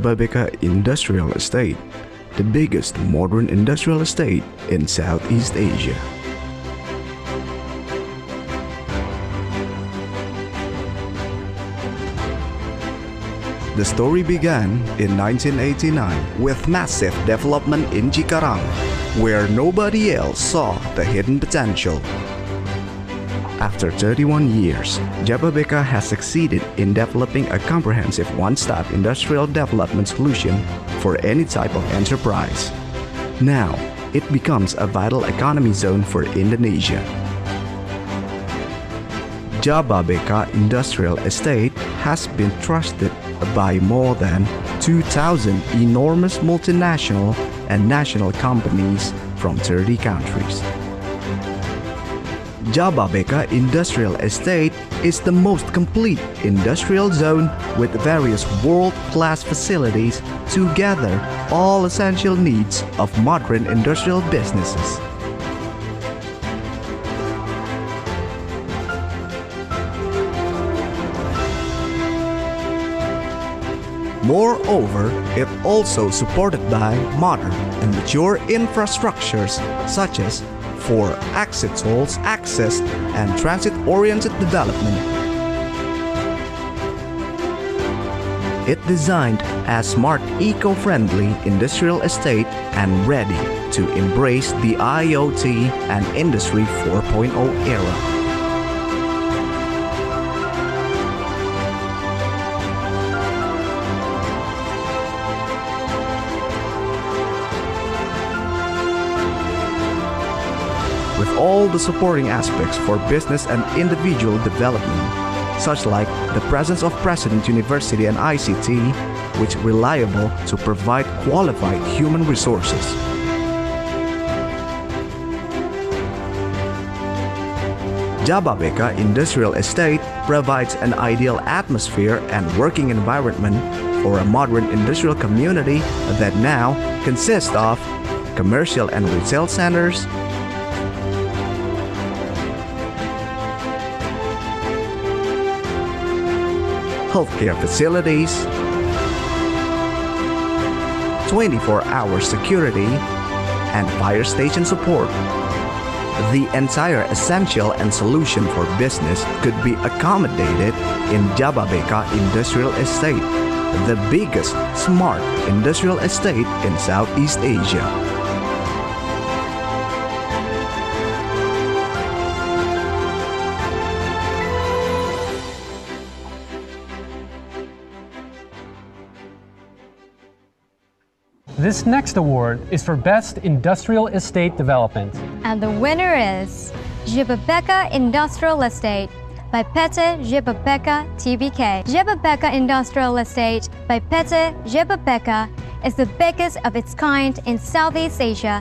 Jababeka Industrial Estate, the biggest modern industrial estate in Southeast Asia. The story began in 1989 with massive development in Cikarang, where nobody else saw the hidden potential. After 31 years, Jababeka has succeeded in developing a comprehensive one-stop industrial development solution for any type of enterprise. Now, it becomes a vital economy zone for Indonesia. Jababeka Industrial Estate has been trusted by more than 2,000 enormous multinational and national companies from 30 countries. Jababeka Industrial Estate is the most complete industrial zone with various world-class facilities to gather all essential needs of modern industrial businesses. Moreover, it also supported by modern and mature infrastructures such as 4 exit tolls, access, and transit-oriented development. It designed a smart, eco-friendly industrial estate and ready to embrace the IoT and Industry 4.0 era. With all the supporting aspects for business and individual development, such like the presence of President University and ICT, which reliable to provide qualified human resources. Jababeka Industrial Estate provides an ideal atmosphere and working environment for a modern industrial community that now consists of commercial and retail centers, healthcare facilities, 24-hour security, and fire station support. The entire essential and solution for business could be accommodated in Jababeka Industrial Estate, the biggest smart industrial estate in Southeast Asia. This next award is for Best Industrial Estate Development. And the winner is Jababeka Industrial Estate by PT Jababeka Tbk. Jababeka Industrial Estate by PT Jababeka is the biggest of its kind in Southeast Asia,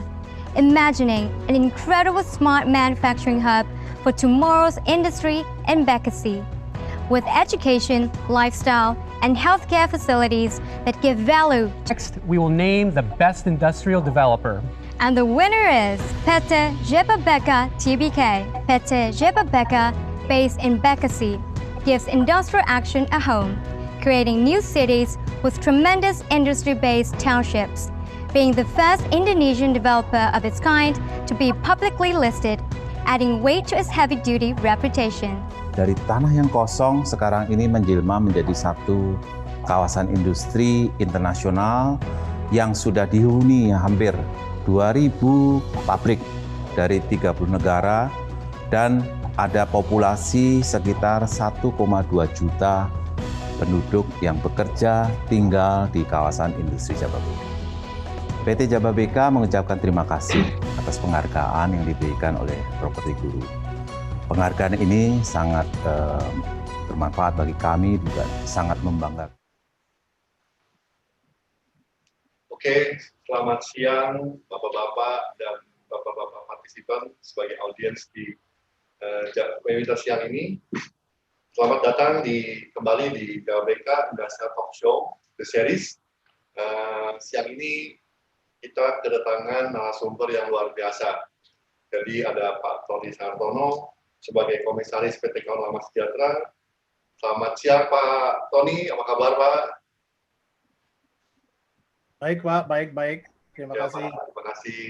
imagining an incredible smart manufacturing hub for tomorrow's industry in Bekasi, with education, lifestyle, and healthcare facilities that give value. Next, we will name the Best Industrial Developer. And the winner is PT Jababeka Tbk. PT Jababeka, based in Bekasi, gives industrial action a home, creating new cities with tremendous industry-based townships, being the first Indonesian developer of its kind to be publicly listed, adding weight to its heavy-duty reputation. Dari tanah yang kosong sekarang ini menjelma menjadi satu kawasan industri internasional yang sudah dihuni hampir 2.000 pabrik dari 30 negara dan ada populasi sekitar 1,2 juta penduduk yang bekerja tinggal di kawasan industri Jababeka. PT Jababeka mengucapkan terima kasih atas penghargaan yang diberikan oleh Properti Guru. Penghargaan ini sangat bermanfaat bagi kami, juga sangat membanggakan. Oke, selamat siang Bapak-Bapak dan Bapak-Bapak partisipan sebagai audiens di webinar siang ini. Selamat datang kembali di Jababeka Industrial Talk Show, The Series. Siang ini kita kedatangan narasumber yang luar biasa. Jadi ada Pak Tony Sartono, sebagai Komisaris PT Kawan Lama Sejahtera. Selamat siang Pak Tony, apa kabar Pak? Baik Pak, baik. Terima Ya, kasih. Pak, terima kasih.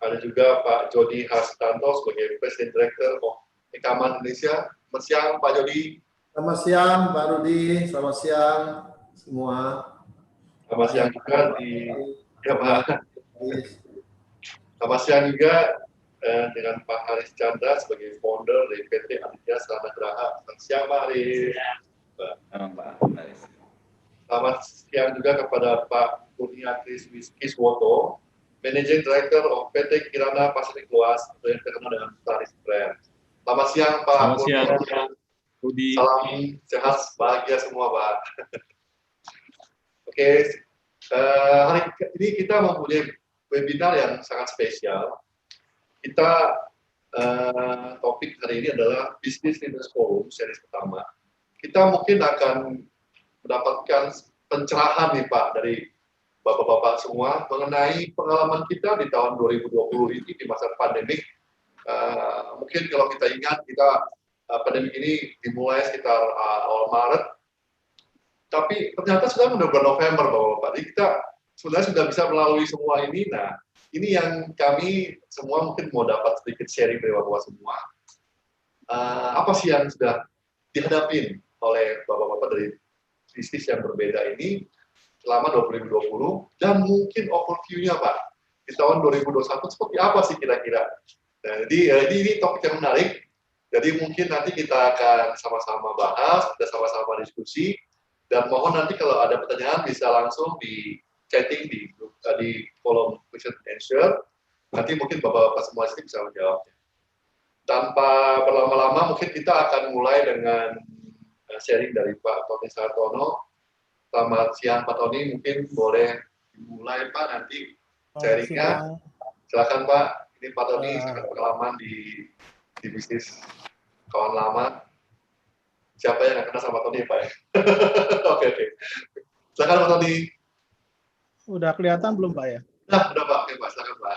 Ada juga Pak Jody Hastanto sebagai President Director of Ekaman Indonesia. Selamat siang Pak Jody. Selamat siang Pak Rudi, selamat siang semua. Selamat siang juga ya Pak. Selamat siang juga dengan Pak Haris Chandra sebagai founder dari PT Aditya Sarana Geraha. Selamat siang Pak Haris. Selamat siang juga kepada Pak Kurnia Kiswoto, Managing Director of PT Kirana Pasifik Luas atau yang terkenal dengan Taris Brand. Selamat siang Pak. Selamat siang Rudi. Salam sehat, bahagia semua Pak. Oke, hari ini kita mempunyai webinar yang sangat spesial. Kita topik hari ini adalah Business Leaders Forum series pertama. Kita mungkin akan mendapatkan pencerahan nih Pak dari Bapak-Bapak semua mengenai pengalaman kita di tahun 2020 ini di masa pandemik. Mungkin kalau kita ingat, pandemik ini dimulai sekitar awal Maret, tapi ternyata sudah bulan November Bapak-Bapak. Jadi kita sebenarnya sudah bisa melalui semua ini. Nah, ini yang kami semua mungkin mau dapat sedikit sharing dari Bapak-Bapak semua. Apa sih yang sudah dihadapin oleh Bapak-Bapak dari bisnis yang berbeda ini selama 2020 dan mungkin overview-nya Pak di tahun 2021 seperti apa sih kira-kira. Nah, jadi ini topik yang menarik. Jadi mungkin nanti kita akan sama-sama bahas, kita sama-sama diskusi, dan mohon nanti kalau ada pertanyaan bisa langsung di chatting di kolom question and answer. Nanti mungkin Bapak-Bapak semua sini bisa menjawabnya. Tanpa berlama-lama mungkin kita akan mulai dengan sharing dari Pak Tony Sartono. Selamat siang Pak Tony, mungkin boleh dimulai Pak nanti sharingnya. Silakan Pak, ini Pak Tony sangat pengalaman di bisnis kawan lama. Siapa yang nggak kenal sama Tony Pak? Oke. Silakan Pak Tony. Udah kelihatan belum Pak ya? Udah Pak, oke Pak, silakan Pak.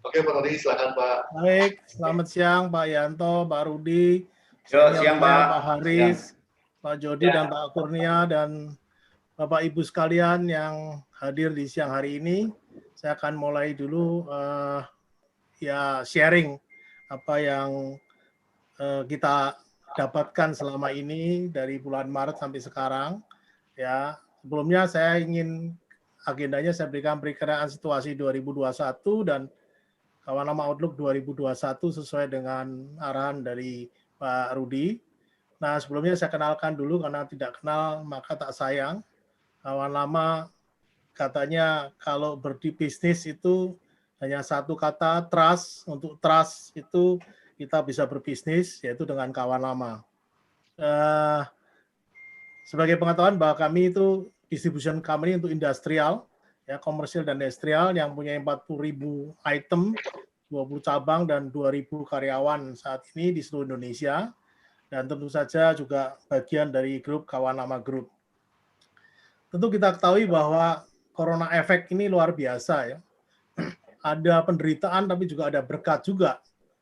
Oke Pak Tony, silakan Pak. Baik, selamat siang Pak Yanto, Pak Rudi, siang Pak. Haris, Pak Jody dan Pak Kurnia dan Bapak Ibu sekalian yang hadir di siang hari ini. Saya akan mulai dulu sharing apa yang kita dapatkan selama ini dari bulan Maret sampai sekarang. Ya, sebelumnya saya ingin agendanya saya berikan perkiraan situasi 2021 dan kawan lama Outlook 2021 sesuai dengan arahan dari Pak Rudi. Nah, sebelumnya saya kenalkan dulu karena tidak kenal maka tak sayang. Kawan lama katanya kalau berbisnis itu hanya satu kata, trust. Untuk trust itu kita bisa berbisnis yaitu dengan kawan lama. Sebagai pengetahuan bahwa kami itu distribution company untuk industrial, ya, komersial dan industrial yang punya 40.000 item, 20 cabang dan 2.000 karyawan saat ini di seluruh Indonesia, dan tentu saja juga bagian dari grup Kawan Lama Group. Tentu kita ketahui bahwa corona efek ini luar biasa ya. Ada penderitaan tapi juga ada berkat juga.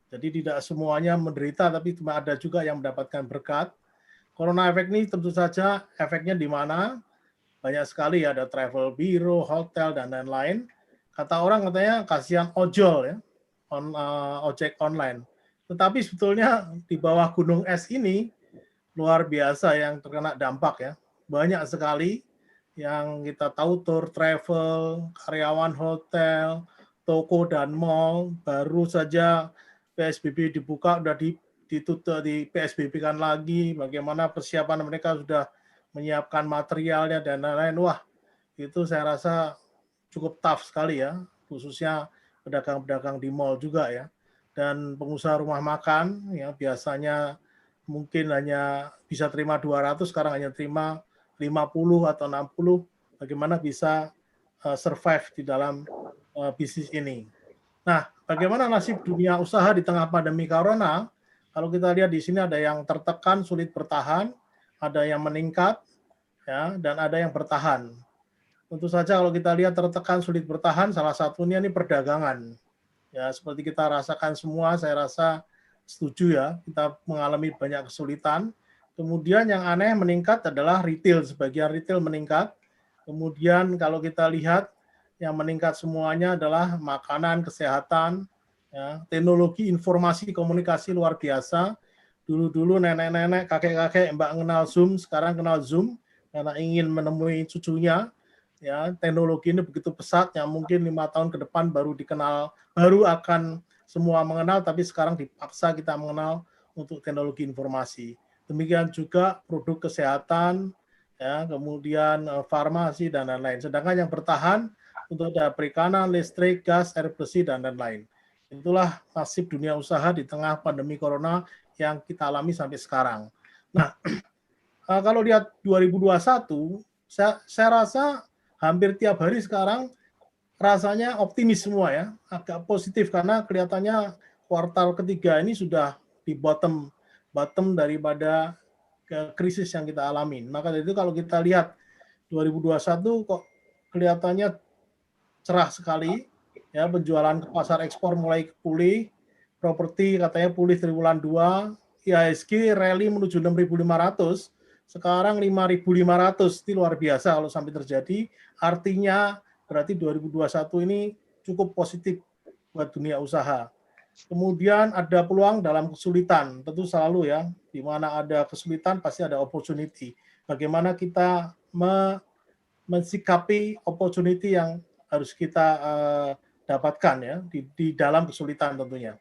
Jadi tidak semuanya menderita tapi cuma ada juga yang mendapatkan berkat. Corona efek ini tentu saja efeknya di mana? Banyak sekali ada travel bureau, hotel, dan lain-lain. Kata orang katanya kasihan ojol ya, ojek online. Tetapi sebetulnya di bawah gunung es ini luar biasa yang terkena dampak ya. Banyak sekali yang kita tahu tour travel, karyawan hotel, toko dan mall, baru saja PSBB dibuka, udah ditutup, di PSBB kan lagi, bagaimana persiapan mereka sudah menyiapkan materialnya dan lain-lain. Wah, itu saya rasa cukup tough sekali ya, khususnya pedagang-pedagang di mall juga ya. Dan pengusaha rumah makan yang biasanya mungkin hanya bisa terima 200, sekarang hanya terima 50 atau 60, bagaimana bisa survive di dalam bisnis ini. Nah, bagaimana nasib dunia usaha di tengah pandemi corona? Kalau kita lihat di sini ada yang tertekan, sulit bertahan, ada yang meningkat, ya, dan ada yang bertahan. Tentu saja kalau kita lihat tertekan, sulit bertahan, salah satunya ini perdagangan. Ya, seperti kita rasakan semua, saya rasa setuju ya, kita mengalami banyak kesulitan. Kemudian yang aneh meningkat adalah retail, sebagian retail meningkat. Kemudian kalau kita lihat yang meningkat semuanya adalah makanan, kesehatan, ya, teknologi, informasi, komunikasi luar biasa. Dulu-dulu nenek-nenek, kakek-kakek mbak kenal Zoom, sekarang kenal Zoom karena ingin menemui cucunya. Ya, teknologi ini begitu pesat yang mungkin 5 tahun ke depan baru dikenal, baru akan semua mengenal, tapi sekarang dipaksa kita mengenal untuk teknologi informasi. Demikian juga produk kesehatan, ya, kemudian farmasi dan lain-lain. Sedangkan yang bertahan untuk ada perikanan, listrik, gas, air bersih dan lain-lain. Itulah nasib dunia usaha di tengah pandemi corona yang kita alami sampai sekarang. Nah, kalau lihat 2021, saya rasa hampir tiap hari sekarang rasanya optimis semua ya, agak positif karena kelihatannya kuartal ketiga ini sudah di bottom daripada krisis yang kita alami. Maka dari itu kalau kita lihat 2021 kok kelihatannya cerah sekali, ya, penjualan ke pasar ekspor mulai pulih, properti katanya pulih triwulan 2, IHSG rally menuju 6.500, sekarang 5.500, itu luar biasa kalau sampai terjadi. Artinya berarti 2021 ini cukup positif buat dunia usaha. Kemudian ada peluang dalam kesulitan, tentu selalu ya, di mana ada kesulitan pasti ada opportunity. Bagaimana kita mensikapi opportunity yang harus kita dapatkan ya di dalam kesulitan tentunya.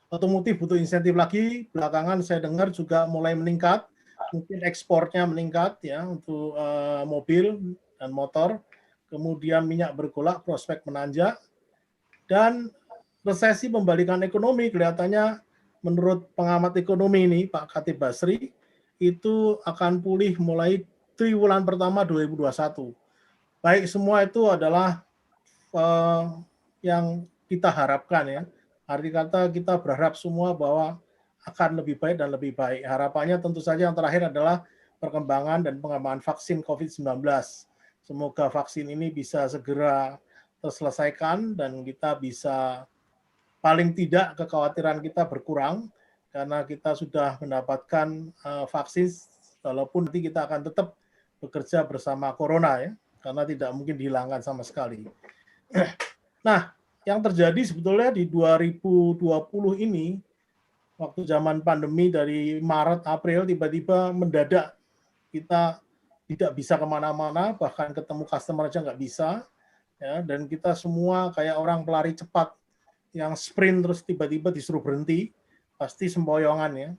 Otomotif butuh insentif lagi, belakangan saya dengar juga mulai meningkat, mungkin ekspornya meningkat ya untuk mobil dan motor, kemudian minyak bergolak, prospek menanjak, dan resesi pembalikan ekonomi kelihatannya menurut pengamat ekonomi ini Pak Khatib Basri itu akan pulih mulai triwulan pertama 2021. Baik, semua itu adalah yang kita harapkan ya. Arti kata kita berharap semua bahwa akan lebih baik dan lebih baik. Harapannya tentu saja yang terakhir adalah perkembangan dan pengembangan vaksin COVID-19. Semoga vaksin ini bisa segera terselesaikan dan kita bisa paling tidak kekhawatiran kita berkurang karena kita sudah mendapatkan vaksin, walaupun nanti kita akan tetap bekerja bersama corona ya, karena tidak mungkin dihilangkan sama sekali. Nah, yang terjadi sebetulnya di 2020 ini, waktu zaman pandemi dari Maret, April, tiba-tiba mendadak kita tidak bisa kemana-mana, bahkan ketemu customer aja nggak bisa, ya, dan kita semua kayak orang pelari cepat yang sprint terus tiba-tiba disuruh berhenti, pasti sempoyongan ya,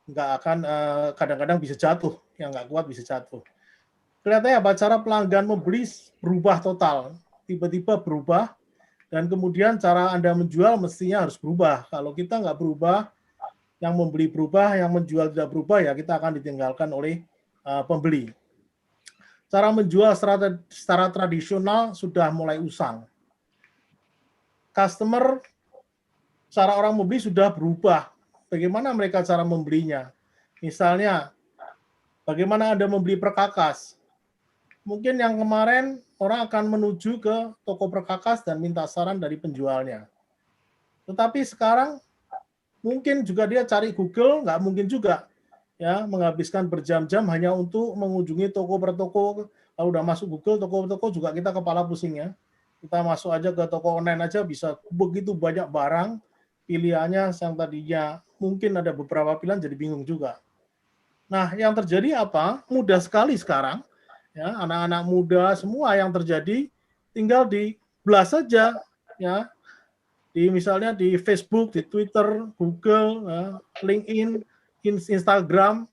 nggak akan, kadang-kadang bisa jatuh, yang nggak kuat bisa jatuh. Kelihatannya apa? Cara pelanggan membeli berubah total, tiba-tiba berubah, dan kemudian cara Anda menjual mestinya harus berubah. Kalau kita nggak berubah, yang membeli berubah, yang menjual tidak berubah, ya kita akan ditinggalkan oleh pembeli. Cara menjual secara tradisional sudah mulai usang. Customer, cara orang membeli sudah berubah. Bagaimana mereka cara membelinya? Misalnya, bagaimana Anda membeli perkakas? Mungkin yang kemarin orang akan menuju ke toko perkakas dan minta saran dari penjualnya. Tetapi sekarang mungkin juga dia cari Google, nggak mungkin juga ya menghabiskan berjam-jam hanya untuk mengunjungi toko per toko. Kalau udah masuk Google, toko per toko juga kita kepala pusing ya. Kita masuk aja ke toko online aja bisa begitu banyak barang, pilihannya yang tadinya mungkin ada beberapa pilihan jadi bingung juga. Nah, yang terjadi apa? Mudah sekali sekarang. Ya, anak-anak muda semua yang terjadi tinggal di blast saja ya. Misalnya di Facebook, di Twitter, Google, LinkedIn, Instagram.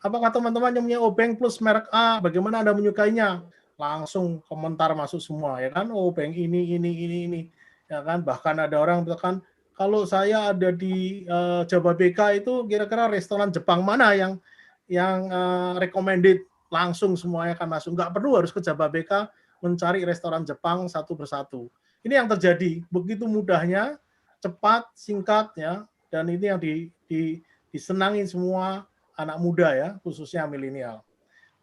Apakah teman-teman yang punya Obeng Plus merek A, bagaimana Anda menyukainya? Langsung komentar masuk semua ya kan. Obeng ini. Ya kan, bahkan ada orang mengatakan kalau saya ada di Jababeka itu kira-kira restoran Jepang mana yang recommended, langsung semuanya akan masuk. Nggak perlu harus ke Jababeka mencari restoran Jepang satu persatu. Ini yang terjadi, begitu mudahnya, cepat, singkat, ya, dan ini yang disenangi semua anak muda ya, khususnya milenial.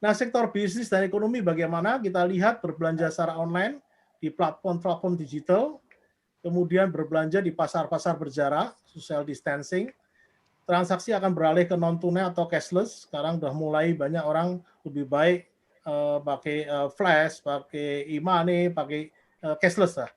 Nah, sektor bisnis dan ekonomi bagaimana? Kita lihat berbelanja secara online di platform-platform digital, kemudian berbelanja di pasar-pasar berjarak, social distancing, transaksi akan beralih ke non tunai atau cashless. Sekarang udah mulai banyak orang lebih baik pakai flash, pakai e-money, pakai cashless lah.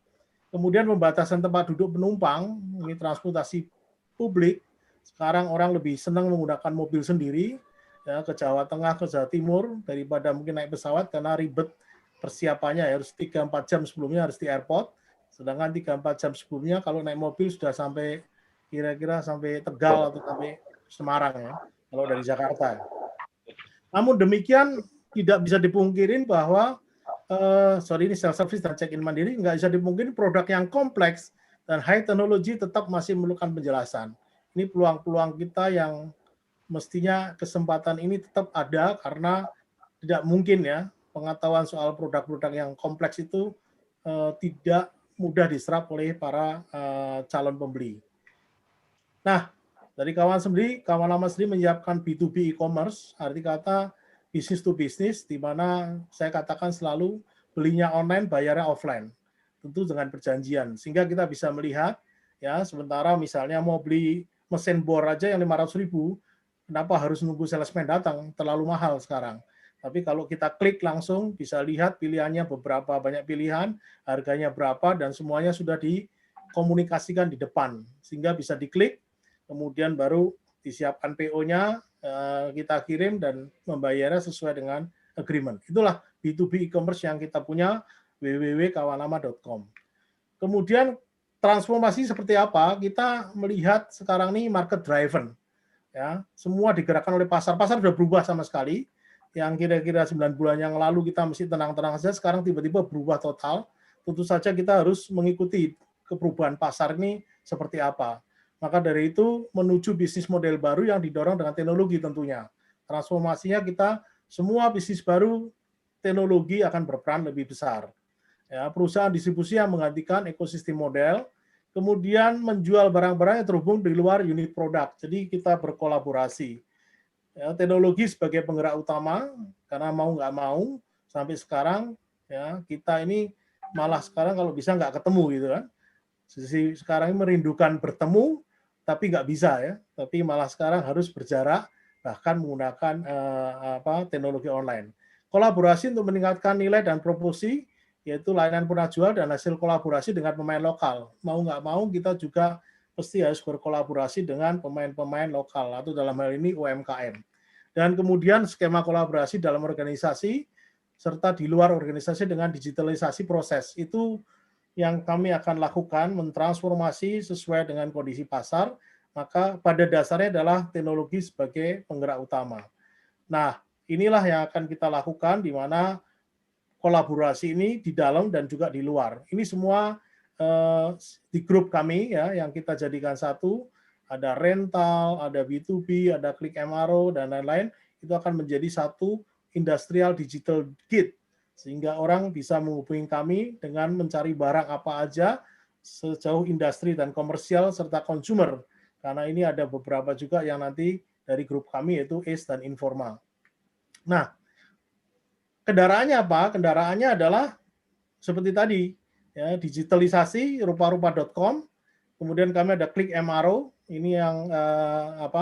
Kemudian pembatasan tempat duduk penumpang, ini transportasi publik. Sekarang orang lebih senang menggunakan mobil sendiri, ya, ke Jawa Tengah, ke Jawa Timur, daripada mungkin naik pesawat karena ribet persiapannya, ya, harus 3-4 jam sebelumnya harus di airport. Sedangkan 3-4 jam sebelumnya kalau naik mobil sudah sampai kira-kira sampai Tegal atau sampai Semarang, ya, kalau dari Jakarta. Namun demikian tidak bisa dipungkirin bahwa ini self-service dan check-in mandiri, nggak bisa dipungkiri produk yang kompleks dan high technology tetap masih memerlukan penjelasan. Ini peluang-peluang kita yang mestinya kesempatan ini tetap ada karena tidak mungkin, ya, pengetahuan soal produk-produk yang kompleks itu tidak mudah diserap oleh para calon pembeli. Nah, dari kawan lama sendiri menyiapkan B2B e-commerce, arti kata business to business, di mana saya katakan selalu belinya online, bayarnya offline, tentu dengan perjanjian, sehingga kita bisa melihat, ya, sementara misalnya mau beli mesin bor aja yang 500.000, kenapa harus nunggu salesman datang, terlalu mahal sekarang. Tapi kalau kita klik langsung bisa lihat pilihannya beberapa, banyak pilihan, harganya berapa, dan semuanya sudah dikomunikasikan di depan, sehingga bisa diklik, kemudian baru disiapkan PO-nya, kita kirim dan membayarnya sesuai dengan agreement. Itulah B2B e-commerce yang kita punya, www.kawanlama.com. Kemudian transformasi seperti apa? Kita melihat sekarang ini market driven, ya, semua digerakkan oleh pasar. Pasar sudah berubah sama sekali. Yang kira-kira 9 bulan yang lalu kita mesti tenang-tenang saja, sekarang tiba-tiba berubah total. Tentu saja kita harus mengikuti perubahan pasar ini seperti apa. Maka dari itu menuju bisnis model baru yang didorong dengan teknologi tentunya. Transformasinya kita semua bisnis baru, teknologi akan berperan lebih besar. Ya, perusahaan distribusi yang menggantikan ekosistem model, kemudian menjual barang-barang yang terhubung di luar unit produk. Jadi kita berkolaborasi. Ya, teknologi sebagai penggerak utama, karena mau nggak mau sampai sekarang, ya, kita ini malah sekarang kalau bisa nggak ketemu gitu kan. Sisi sekarang ini merindukan bertemu, tapi nggak bisa, ya. Tapi malah sekarang harus berjarak, bahkan menggunakan teknologi online. Kolaborasi untuk meningkatkan nilai dan proporsi, yaitu layanan punah jual dan hasil kolaborasi dengan pemain lokal. Mau nggak mau kita juga pasti harus berkolaborasi dengan pemain-pemain lokal, atau dalam hal ini UMKM. Dan kemudian skema kolaborasi dalam organisasi, serta di luar organisasi dengan digitalisasi proses. Itu yang kami akan lakukan, mentransformasi sesuai dengan kondisi pasar, maka pada dasarnya adalah teknologi sebagai penggerak utama. Nah, inilah yang akan kita lakukan, di mana kolaborasi ini di dalam dan juga di luar. Ini semua di grup kami, ya, yang kita jadikan satu, ada rental, ada B2B, ada Klik MRO, dan lain-lain, itu akan menjadi satu industrial digital gate, sehingga orang bisa menghubungi kami dengan mencari barang apa aja sejauh industri dan komersial serta consumer. Karena ini ada beberapa juga yang nanti dari grup kami, yaitu ACE dan Informa. Nah, kendaraannya apa? Kendaraannya adalah seperti tadi, ya, digitalisasi rupa-rupa.com, kemudian kami ada Klik MRO, ini yang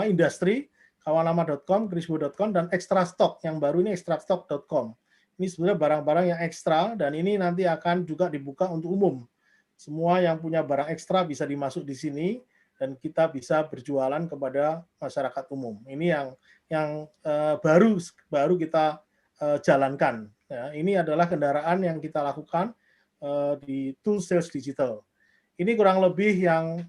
industri, kawanlama.com, krisbo.com, dan extra stock yang baru ini extrastock.com. Ini sebenarnya barang-barang yang ekstra, dan ini nanti akan juga dibuka untuk umum. Semua yang punya barang ekstra bisa dimasuk di sini, dan kita bisa berjualan kepada masyarakat umum. Ini yang baru kita jalankan. Ya, ini adalah kendaraan yang kita lakukan di Tool Sales Digital. Ini kurang lebih yang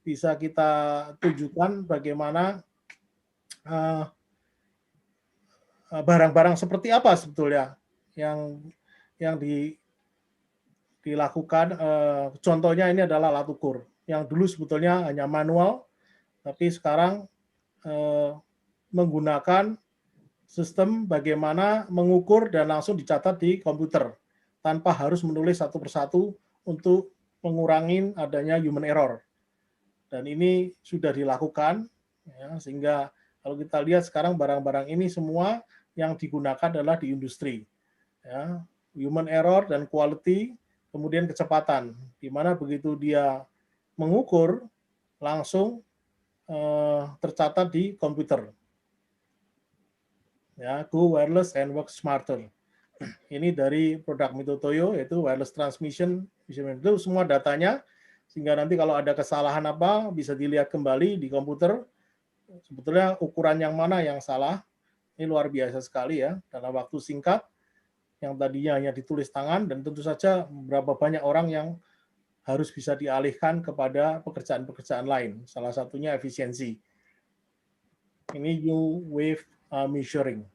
bisa kita tunjukkan bagaimana barang-barang seperti apa sebetulnya yang dilakukan. Contohnya ini adalah alat ukur yang dulu sebetulnya hanya manual, tapi sekarang menggunakan sistem bagaimana mengukur dan langsung dicatat di komputer tanpa harus menulis satu persatu untuk mengurangi adanya human error. Dan ini sudah dilakukan, ya, sehingga kalau kita lihat sekarang barang-barang ini semua yang digunakan adalah di industri, ya, human error dan quality, kemudian kecepatan, di mana begitu dia mengukur langsung tercatat di komputer. Ya, Go Wireless and Work Smarter. Ini dari produk Mitotoyo, yaitu wireless transmission. Itu semua datanya, sehingga nanti kalau ada kesalahan apa bisa dilihat kembali di komputer. Sebetulnya ukuran yang mana yang salah. Ini luar biasa sekali ya, dalam waktu singkat. Yang tadinya hanya ditulis tangan, dan tentu saja berapa banyak orang yang harus bisa dialihkan kepada pekerjaan-pekerjaan lain. Salah satunya efisiensi. Ini new wave measuring.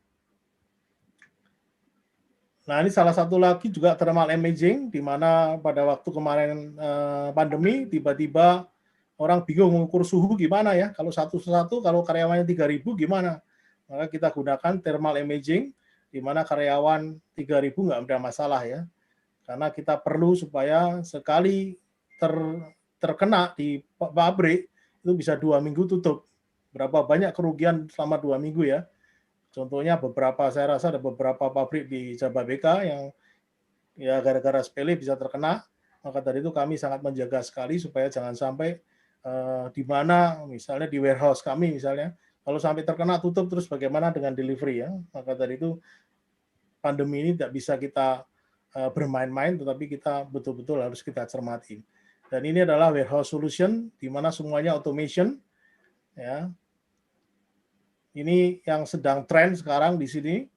Nah, ini salah satu lagi juga thermal imaging, di mana pada waktu kemarin pandemi, tiba-tiba orang bingung mengukur suhu gimana ya. Kalau satu-satu, kalau karyawannya 3.000 gimana? Maka kita gunakan thermal imaging, di mana karyawan 3.000 nggak ada masalah ya. Karena kita perlu supaya sekali terkena di pabrik, itu bisa 2 minggu tutup. Berapa banyak kerugian selama 2 minggu ya. Contohnya saya rasa ada beberapa pabrik di Jababeka yang ya gara-gara sepele bisa terkena. Maka dari itu kami sangat menjaga sekali supaya jangan sampai di mana misalnya di warehouse kami misalnya, kalau sampai terkena tutup terus bagaimana dengan delivery ya. Maka dari itu pandemi ini tidak bisa kita bermain-main, tetapi kita betul-betul harus kita cermati. Dan ini adalah warehouse solution, di mana semuanya automation ya. Ini yang sedang tren sekarang di sini.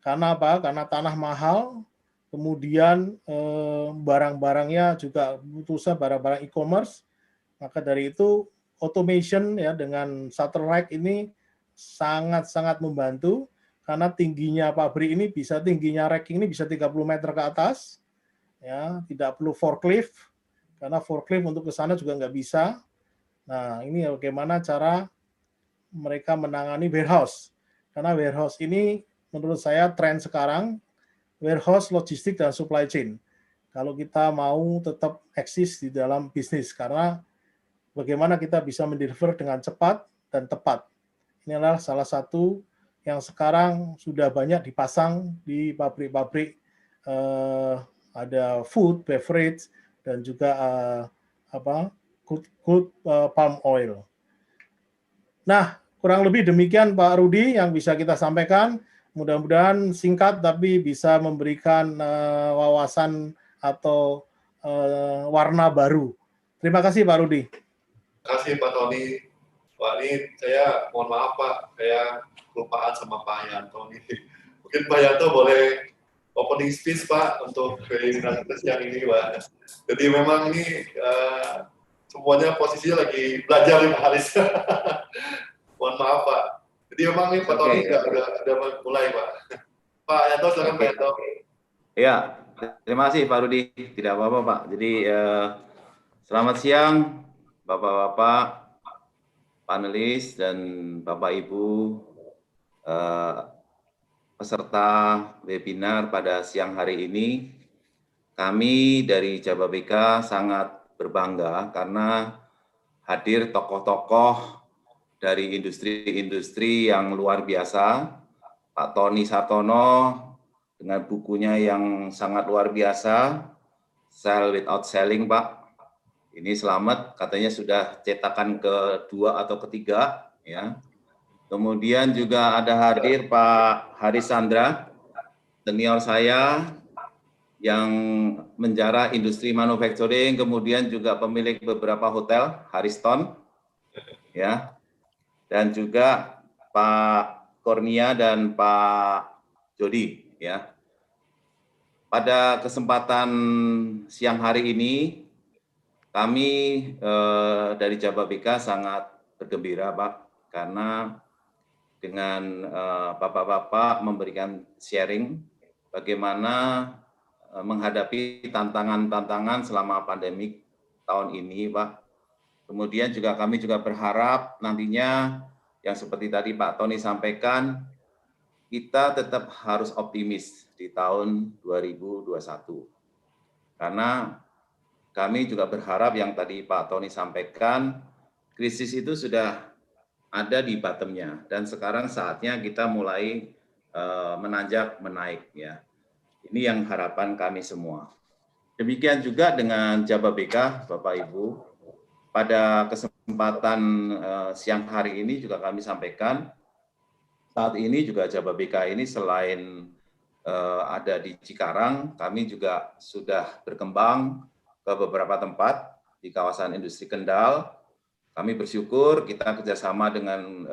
Karena apa? Karena tanah mahal, kemudian barang-barangnya juga butuh barang-barang e-commerce. Maka dari itu automation ya dengan shuttle rack ini sangat-sangat membantu, karena tingginya pabrik ini tingginya racking ini bisa 30 meter ke atas. Ya, tidak perlu forklift, karena forklift untuk ke sana juga nggak bisa. Nah, ini bagaimana cara mereka menangani warehouse. Karena warehouse ini menurut saya tren sekarang, warehouse, logistik, dan supply chain. Kalau kita mau tetap eksis di dalam bisnis, karena bagaimana kita bisa mendeliver dengan cepat dan tepat. Ini adalah salah satu yang sekarang sudah banyak dipasang di pabrik-pabrik, ada food, beverage, dan juga palm oil. Nah, kurang lebih demikian Pak Rudi yang bisa kita sampaikan. Mudah-mudahan singkat tapi bisa memberikan wawasan atau warna baru. Terima kasih Pak Rudi. Terima kasih Pak Tony. Pak, ini saya mohon maaf Pak, saya kelupaan sama Pak Yanto nih. Mungkin Pak Yanto boleh opening speech Pak untuk webinar siang ini Pak. Jadi memang ini semuanya posisinya lagi belajar nih Pak Haris. Mohon maaf Pak. Jadi memang nih Pak Tony udah mulai Pak. Pak Yanto silakan Pak Yanto. Ya, terima kasih Pak Rudi. Tidak apa-apa Pak. Jadi selamat siang Bapak-bapak panelis dan Bapak Ibu peserta webinar pada siang hari ini. Kami dari Jababeka sangat berbangga karena hadir tokoh-tokoh dari industri-industri yang luar biasa. Pak Tony Sartono dengan bukunya yang sangat luar biasa, Sell Without Selling, Pak. Ini selamat, katanya sudah cetakan kedua atau ketiga, ya. Kemudian juga ada hadir Pak Haris Sandra, senior saya yang menjarah industri manufacturing, kemudian juga pemilik beberapa hotel, Hariston, ya. Dan juga Pak Kurnia dan Pak Jody, ya. Pada kesempatan siang hari ini, kami dari Jababeka sangat bergembira, Pak, karena dengan Bapak-bapak memberikan sharing bagaimana menghadapi tantangan-tantangan selama pandemi tahun ini, Pak. Kemudian juga kami juga berharap nantinya yang seperti tadi Pak Tony sampaikan, kita tetap harus optimis di tahun 2021. Karena kami juga berharap yang tadi Pak Tony sampaikan, krisis itu sudah ada di bottom-nya dan sekarang saatnya kita mulai menanjak menaik ya. Ini yang harapan kami semua. Demikian juga dengan Jababeka, Bapak Ibu, pada kesempatan kesempatan siang hari ini juga kami sampaikan, saat ini juga Jababeka ini selain ada di Cikarang, kami juga sudah berkembang ke beberapa tempat di kawasan industri Kendal. Kami bersyukur kita kerjasama dengan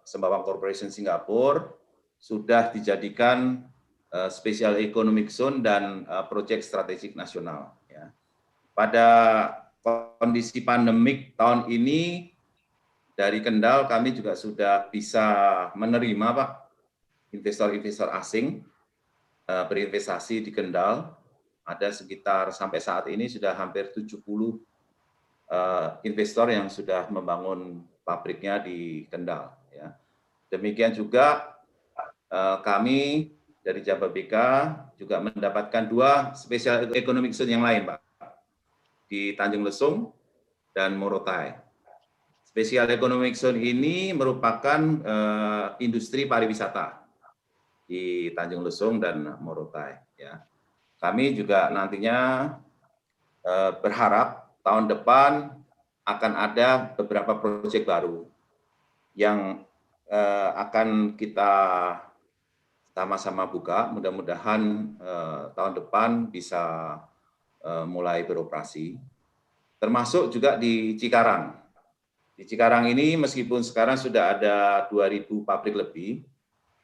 Sembawang Corporation Singapura sudah dijadikan Special Economic Zone dan proyek strategik nasional. Ya. Pada kondisi pandemik tahun ini dari Kendal kami juga sudah bisa menerima Pak investor-investor asing berinvestasi di Kendal. Ada sekitar sampai saat ini sudah hampir 70 investor yang sudah membangun pabriknya di Kendal. Ya. Demikian juga kami dari Jababeka juga mendapatkan 2 Special Economic Zone yang lain, Pak, di Tanjung Lesung dan Morotai. Special Economic Zone ini merupakan industri pariwisata di Tanjung Lesung dan Morotai. Ya. Kami juga nantinya berharap tahun depan akan ada beberapa proyek baru yang akan kita sama-sama buka, mudah-mudahan tahun depan bisa mulai beroperasi, termasuk juga di Cikarang. Di Cikarang ini meskipun sekarang sudah ada 2.000 pabrik lebih,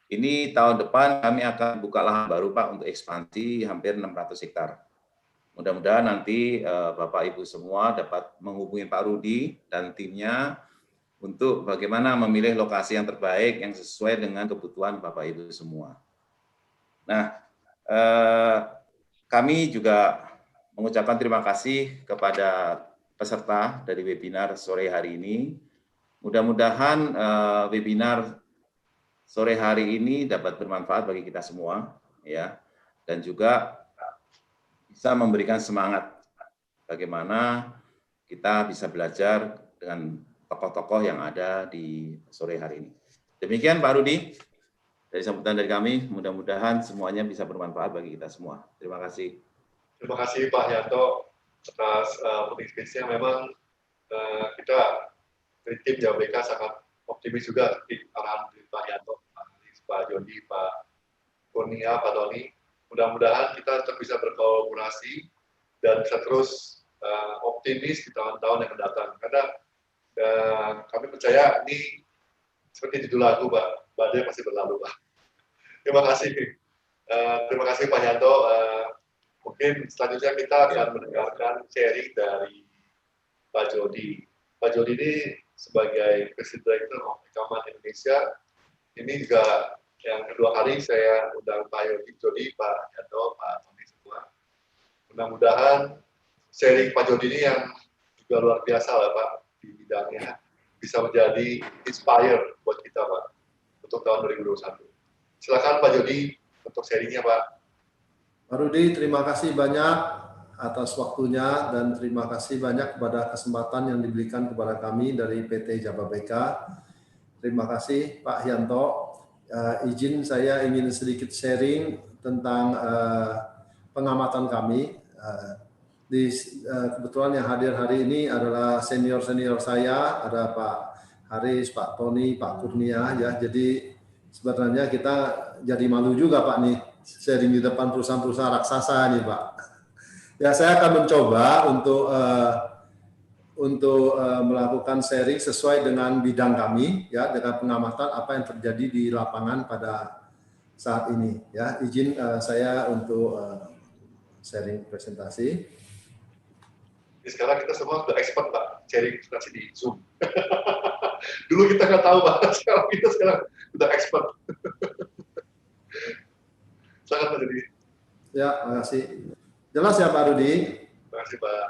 ini tahun depan kami akan buka lahan baru Pak untuk ekspansi hampir 600 hektar. Mudah-mudahan nanti Bapak Ibu semua dapat menghubungi Pak Rudi dan timnya untuk bagaimana memilih lokasi yang terbaik yang sesuai dengan kebutuhan Bapak Ibu semua. Nah, kami juga mengucapkan terima kasih kepada peserta dari webinar sore hari ini. Mudah-mudahan webinar sore hari ini dapat bermanfaat bagi kita semua, ya, dan juga bisa memberikan semangat bagaimana kita bisa belajar dengan tokoh-tokoh yang ada di sore hari ini. Demikian Pak Rudi, dari sambutan dari kami, mudah-mudahan semuanya bisa bermanfaat bagi kita semua. Terima kasih. Terima kasih Pak Yanto atas penelitiannya. Memang kita dari tim Jababeka sangat optimis juga di arahan Pak Yanto, Pak Jody, Pak Kurnia, Pak Tony. Mudah-mudahan kita tetap bisa berkolaborasi dan bisa terus optimis di tahun-tahun yang mendatang. Karena kami percaya ini seperti judul lagu, Pak, badai pasti berlalu, Pak. Terima kasih. Terima kasih Pak Yanto. Mungkin selanjutnya kita akan mendengarkan sharing dari Pak Jody. Pak Jody ini sebagai Presiden Director of Ekaman Indonesia, ini juga yang kedua kali saya undang Pak Jody, Pak Yanto, Pak Tony semua. Mudah-mudahan sharing Pak Jody ini yang juga luar biasa lah Pak di bidangnya, bisa menjadi inspire buat kita Pak untuk tahun 2021. Silakan Pak Jody untuk sharingnya Pak. Pak Rudi, terima kasih banyak atas waktunya dan terima kasih banyak kepada kesempatan yang diberikan kepada kami dari PT Jababeka. Terima kasih Pak Yanto. Izin saya ingin sedikit sharing tentang pengamatan kami. Kebetulan yang hadir hari ini adalah senior-senior saya, ada Pak Haris, Pak Tony, Pak Kurnia, ya. Jadi sebenarnya kita jadi malu juga Pak nih, sharing di depan perusahaan-perusahaan raksasa nih Pak. Ya saya akan mencoba untuk melakukan sharing sesuai dengan bidang kami, ya, dengan pengamatan apa yang terjadi di lapangan pada saat ini. Ya, izin saya untuk sharing presentasi. Sekarang kita semua sudah expert Pak, sharing presentasi di Zoom. Dulu kita nggak tahu Pak, sekarang kita sudah expert. Sangat menjadi. Ya, terima kasih. Jelas ya Pak Rudi? Terima kasih Pak.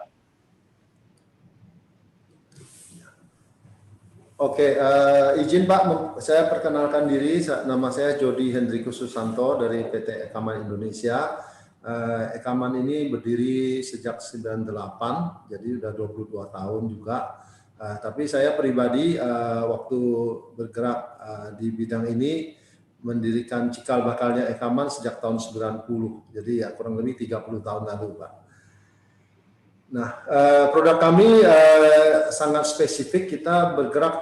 Oke, izin Pak, saya perkenalkan diri, nama saya Jody Hendrikus Susanto dari PT Ekaman Indonesia. Ekaman ini berdiri sejak 98, jadi sudah 22 tahun juga. Tapi saya pribadi waktu bergerak di bidang ini mendirikan cikal bakalnya Ekaman sejak tahun 90, jadi ya kurang lebih 30 tahun lalu Pak. Nah, produk kami sangat spesifik. Kita bergerak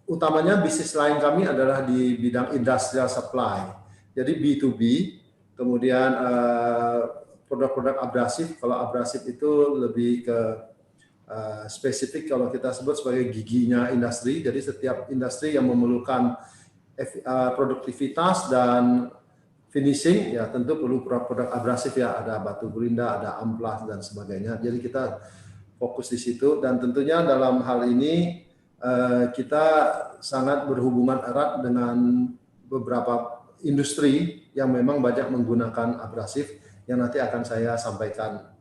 utamanya bisnis lain kami adalah di bidang industrial supply. Jadi B2B, kemudian produk-produk abrasif. Kalau abrasif itu lebih ke spesifik kalau kita sebut sebagai giginya industri. Jadi setiap industri yang memerlukan produktivitas dan finishing, ya tentu perlu produk-produk abrasif, ya ada batu gerinda, ada amplas dan sebagainya. Jadi kita fokus di situ, dan tentunya dalam hal ini kita sangat berhubungan erat dengan beberapa industri yang memang banyak menggunakan abrasif yang nanti akan saya sampaikan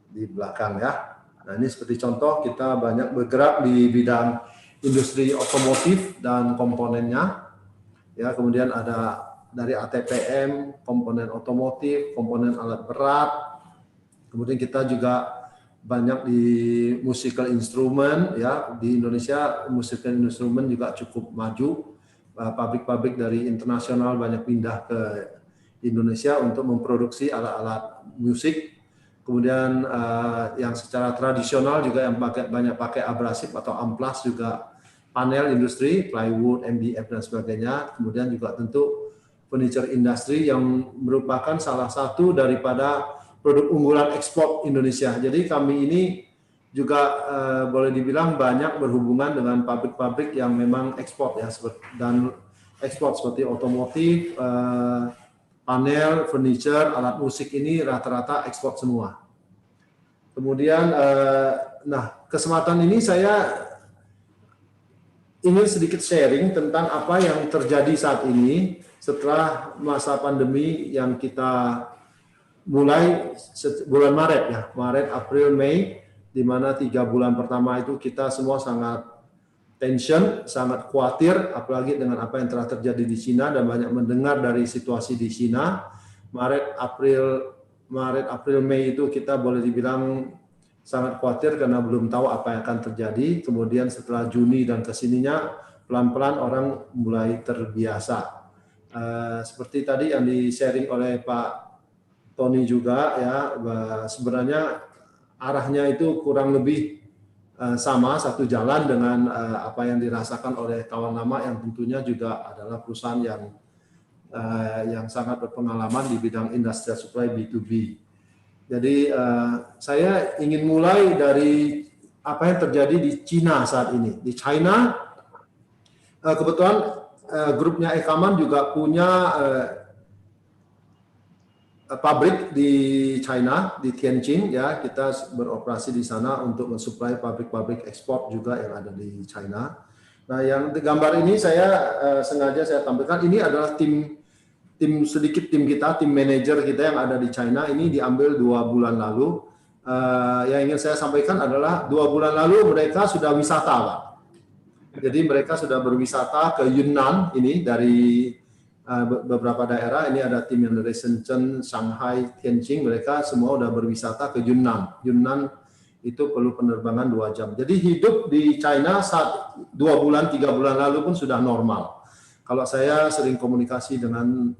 di belakang ya. Nah ini seperti contoh, kita banyak bergerak di bidang industri otomotif dan komponennya. Ya, kemudian ada dari ATPM, komponen otomotif, komponen alat berat. Kemudian kita juga banyak di musical instrument, ya di Indonesia musical instrument juga cukup maju. Pabrik-pabrik dari internasional banyak pindah ke Indonesia untuk memproduksi alat-alat musik. Kemudian yang secara tradisional juga yang banyak pakai abrasif atau amplas juga panel industri, plywood, MDF dan sebagainya. Kemudian juga tentu furniture industry yang merupakan salah satu daripada produk unggulan ekspor Indonesia. Jadi kami ini juga boleh dibilang banyak berhubungan dengan pabrik-pabrik yang memang ekspor ya, dan ekspor seperti otomotif, panel, furniture, alat musik ini rata-rata ekspor semua. Kemudian, nah kesempatan ini saya ingin sedikit sharing tentang apa yang terjadi saat ini setelah masa pandemi yang kita mulai bulan Maret ya, Maret, April, Mei, di mana 3 bulan pertama itu kita semua sangat tension, sangat khawatir, apalagi dengan apa yang telah terjadi di Cina dan banyak mendengar dari situasi di Cina. Maret, April, Mei itu kita boleh dibilang sangat khawatir karena belum tahu apa yang akan terjadi. Kemudian setelah Juni dan kesininya pelan-pelan orang mulai terbiasa. Seperti tadi yang di-sharing oleh Pak Tony juga ya, sebenarnya arahnya itu kurang lebih sama, satu jalan dengan apa yang dirasakan oleh kawan lama yang tentunya juga adalah perusahaan yang sangat berpengalaman di bidang industrial supply B2B. Jadi saya ingin mulai dari apa yang terjadi di Cina saat ini. Di China, kebetulan grupnya Ekaman juga punya pabrik di China, di Tianjin ya, kita beroperasi di sana untuk mensuplai pabrik-pabrik ekspor juga yang ada di China. Nah, yang di gambar ini saya sengaja saya tampilkan, ini adalah tim kita, tim manajer kita yang ada di China. Ini diambil 2 bulan lalu. Yang ingin saya sampaikan adalah 2 bulan lalu mereka sudah wisata, Pak. Jadi mereka sudah berwisata ke Yunnan ini dari beberapa daerah. Ini ada tim yang dari Shenzhen, Shanghai, Tianjin, mereka semua sudah berwisata ke Yunnan. Yunnan itu perlu penerbangan 2 jam. Jadi hidup di China saat 2 bulan, 3 bulan lalu pun sudah normal. Kalau saya sering komunikasi dengan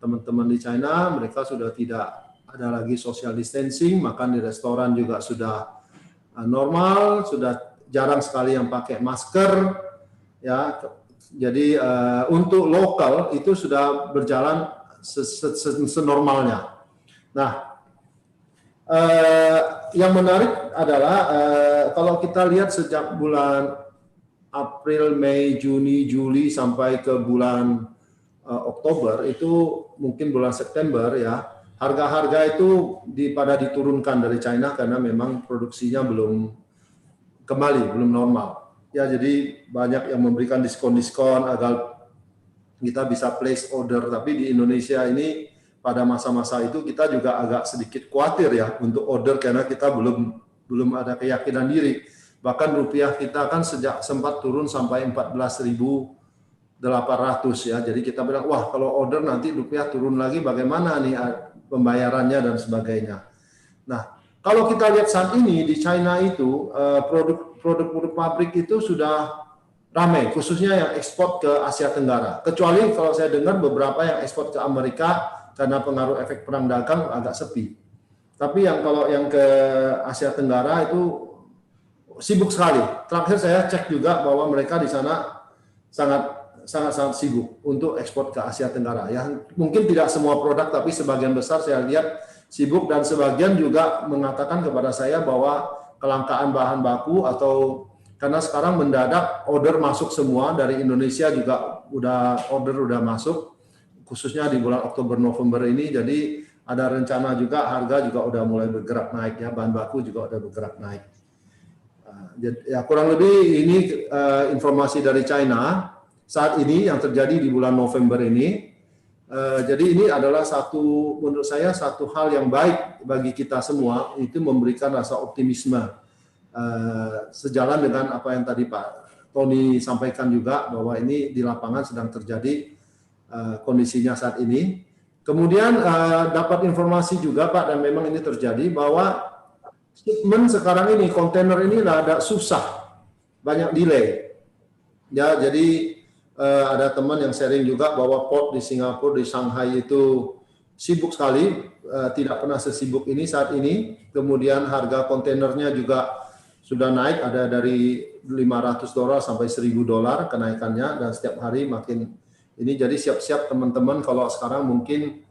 teman-teman di China, mereka sudah tidak ada lagi social distancing, makan di restoran juga sudah normal, sudah jarang sekali yang pakai masker, ya. Jadi untuk lokal itu sudah berjalan senormalnya. Nah, yang menarik adalah kalau kita lihat sejak bulan April, Mei, Juni, Juli sampai ke bulan Oktober, itu mungkin bulan September ya, harga-harga itu pada diturunkan dari China karena memang produksinya belum kembali, belum normal. Ya, jadi banyak yang memberikan diskon-diskon agar kita bisa place order. Tapi di Indonesia ini pada masa-masa itu kita juga agak sedikit khawatir ya untuk order karena kita belum ada keyakinan diri. Bahkan rupiah kita kan sejak sempat turun sampai 14.800 ya. Jadi kita bilang, wah kalau order nanti rupiah turun lagi bagaimana nih pembayarannya dan sebagainya. Nah, kalau kita lihat saat ini di China itu produk-produk pabrik itu sudah ramai, khususnya yang ekspor ke Asia Tenggara. Kecuali kalau saya dengar beberapa yang ekspor ke Amerika karena pengaruh efek perang dagang agak sepi. Tapi kalau yang ke Asia Tenggara itu sibuk sekali. Terakhir saya cek juga bahwa mereka di sana sangat sibuk untuk ekspor ke Asia Tenggara. Ya, mungkin tidak semua produk, tapi sebagian besar saya lihat sibuk, dan sebagian juga mengatakan kepada saya bahwa kelangkaan bahan baku atau karena sekarang mendadak order masuk semua dari Indonesia juga order udah masuk, khususnya di bulan Oktober November ini. Jadi ada rencana juga harga juga udah mulai bergerak naik ya, bahan baku juga udah bergerak naik. Ya kurang lebih ini informasi dari China saat ini yang terjadi di bulan November ini. Jadi ini adalah menurut saya satu hal yang baik bagi kita semua, itu memberikan rasa optimisme sejalan dengan apa yang tadi Pak Tony sampaikan juga, bahwa ini di lapangan sedang terjadi kondisinya saat ini. Kemudian dapat informasi juga Pak, dan memang ini terjadi, bahwa shipment sekarang ini, kontainer ini ada susah, banyak delay. Ya, jadi ada teman yang sharing juga bahwa port di Singapura, di Shanghai itu sibuk sekali, tidak pernah sesibuk ini saat ini. Kemudian harga kontainernya juga sudah naik, ada dari $500 sampai $1.000 kenaikannya, dan setiap hari makin ini. Jadi siap-siap teman-teman, kalau sekarang mungkin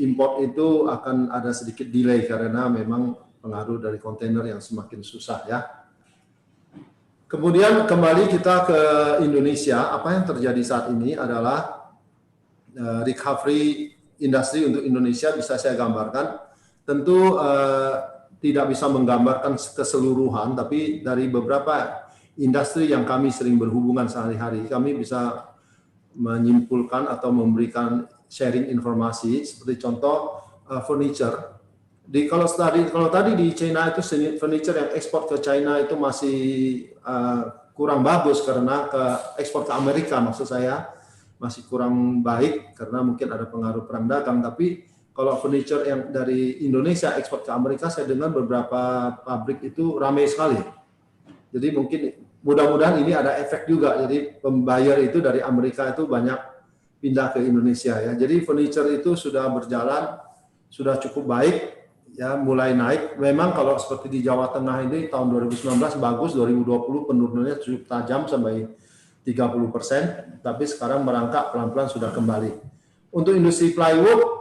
import itu akan ada sedikit delay karena memang pengaruh dari kontainer yang semakin susah ya. Kemudian kembali kita ke Indonesia, apa yang terjadi saat ini adalah recovery industri untuk Indonesia bisa saya gambarkan. Tentu tidak bisa menggambarkan keseluruhan, tapi dari beberapa industri yang kami sering berhubungan sehari-hari, kami bisa menyimpulkan atau memberikan sharing informasi. Seperti contoh furniture. Kalau tadi di China itu furniture yang ekspor ke China itu masih kurang bagus karena ekspor ke Amerika, maksud saya masih kurang baik karena mungkin ada pengaruh perang dagang. Tapi kalau furniture yang dari Indonesia ekspor ke Amerika, saya dengar beberapa pabrik itu ramai sekali. Jadi mungkin mudah-mudahan ini ada efek juga. Jadi pembayar itu dari Amerika itu banyak pindah ke Indonesia ya. Jadi furniture itu sudah berjalan, sudah cukup baik. Ya, mulai naik. Memang kalau seperti di Jawa Tengah ini tahun 2019 bagus, 2020 penurunannya cukup tajam sampai 30%, tapi sekarang merangkak pelan-pelan sudah kembali. Untuk industri plywood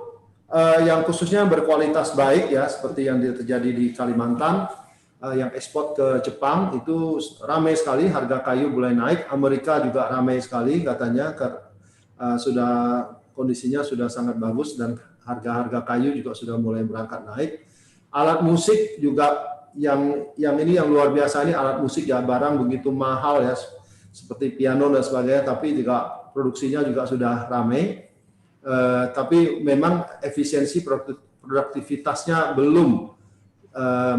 yang khususnya berkualitas baik ya, seperti yang terjadi di Kalimantan, yang ekspor ke Jepang itu ramai sekali, harga kayu mulai naik. Amerika juga ramai sekali katanya, kondisinya sudah sangat bagus dan harga-harga kayu juga sudah mulai berangkat naik. Alat musik juga yang ini yang luar biasa, ini alat musik ya, barang begitu mahal ya, seperti piano dan sebagainya, tapi juga produksinya juga sudah ramai. Tapi memang efisiensi produktivitasnya belum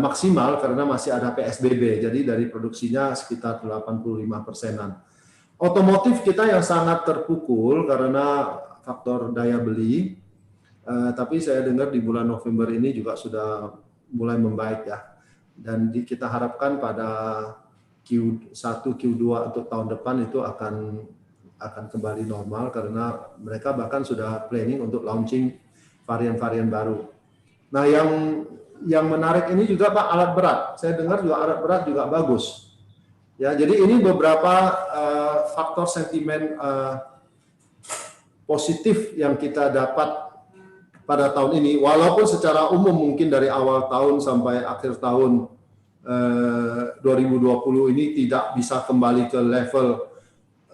maksimal karena masih ada PSBB. Jadi dari produksinya sekitar 85%-an. Otomotif kita yang sangat terpukul karena faktor daya beli. Tapi saya dengar di bulan November ini juga sudah mulai membaik ya. Dan kita harapkan pada Q1, Q2 untuk tahun depan itu akan kembali normal karena mereka bahkan sudah planning untuk launching varian-varian baru. Nah, yang menarik ini juga Pak, alat berat. Saya dengar juga alat berat juga bagus. Ya, jadi ini beberapa faktor sentimen positif yang kita dapat pada tahun ini, walaupun secara umum mungkin dari awal tahun sampai akhir tahun 2020 ini tidak bisa kembali ke level